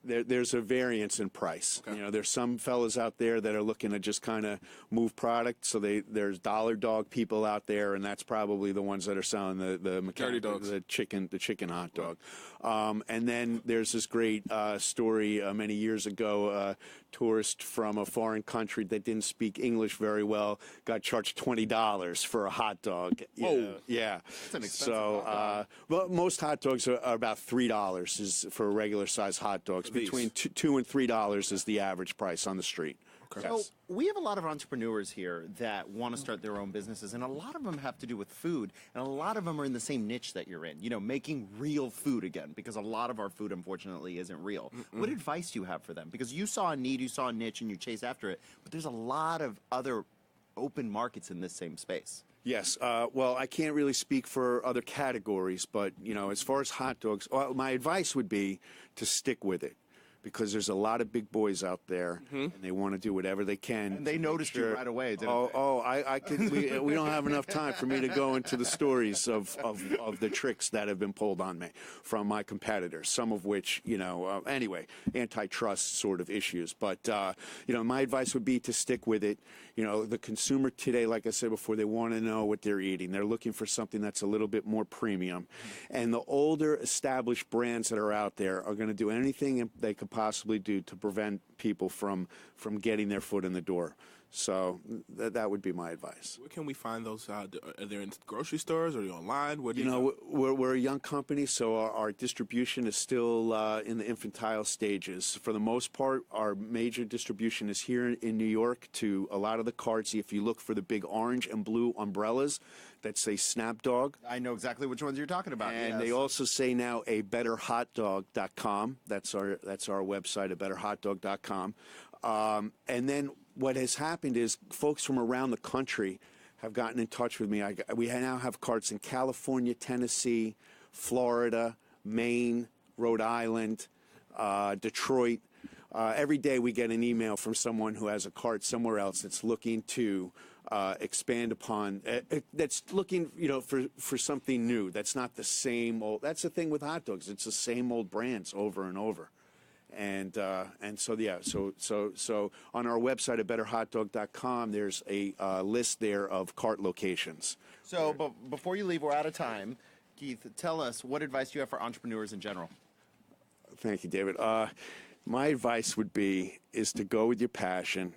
there's a variance in price. Okay. There's some fellas out there that are looking to just kind of move product. So there's dollar dog people out there, and that's probably the ones that are selling the chicken hot dog. And then there's this great story many years ago. A tourist from a foreign country that didn't speak English very well got charged $20 for a hot dog. Whoa. Yeah. That's an expensive hot dog. Well, most hot dogs are about $3 is for regular size hot dogs. Between $2 and $3 is the average price on the street. Okay. So we have a lot of entrepreneurs here that want to start their own businesses, and a lot of them have to do with food, and a lot of them are in the same niche that you're in, making real food again, because a lot of our food, unfortunately, isn't real. What advice do you have for them? Because you saw a need, you saw a niche, and you chase after it, but there's a lot of other open markets in this same space. Yes. Well, I can't really speak for other categories, but, as far as hot dogs, my advice would be to stick with it. Because there's a lot of big boys out there, and they want to do whatever they can. And they noticed you right away, didn't they? I could. We don't have enough time for me to go into the stories of the tricks that have been pulled on me from my competitors. Some of which, anyway, antitrust sort of issues. But my advice would be to stick with it. The consumer today, like I said before, they want to know what they're eating. They're looking for something that's a little bit more premium, and the older established brands that are out there are going to do anything they could possibly do to prevent people from getting their foot in the door. So that would be my advice. Where can we find those? Are they in grocery stores or are you online? Where do You know, we're a young company, so our distribution is still in the infantile stages. For the most part, our major distribution is here in New York to a lot of the carts. If you look for the big orange and blue umbrellas that say Snapdog. I know exactly which ones you're talking about. And yes. they also say now a betterhotdog.com. That's our website, a betterhotdog.com. And then what has happened is folks from around the country have gotten in touch with me. We now have carts in California, Tennessee, Florida, Maine, Rhode Island, Detroit. Every day we get an email from someone who has a cart somewhere else that's looking to expand upon, that's looking, for something new. That's not the same old. That's the thing with hot dogs. It's the same old brands over and over. And so yeah, so on our website at betterhotdog.com, there's a list there of cart locations. So, but before you leave, we're out of time. Keith, tell us, what advice do you have for entrepreneurs in general? Thank you, David. My advice would be is to go with your passion,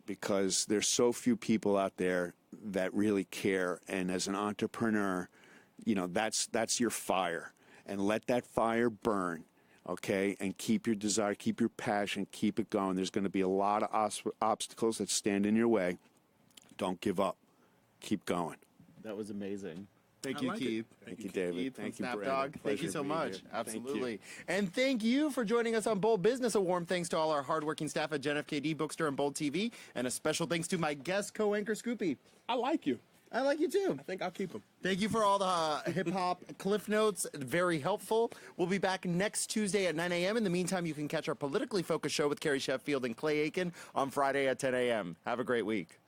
because there's so few people out there that really care. And as an entrepreneur, that's your fire, and let that fire burn. Okay, and keep your desire, keep your passion, keep it going. There's going to be a lot of obstacles that stand in your way. Don't give up. Keep going. That was amazing. Thank you, Keith. Thank you, David. Keith Thank from you, Snapdog. Brandon. Thank you so much. Here. Absolutely. And thank you for joining us on Bold Business. A warm thanks to all our hardworking staff at GenFKD, Bookstore, and Bold TV. And a special thanks to my guest co-anchor, Scoopy. I like you. I like you too. I think I'll keep them. Thank you for all the hip-hop cliff notes. Very helpful. We'll be back next Tuesday at 9 a.m. In the meantime, you can catch our politically focused show with Carrie Sheffield and Clay Aiken on Friday at 10 a.m. Have a great week.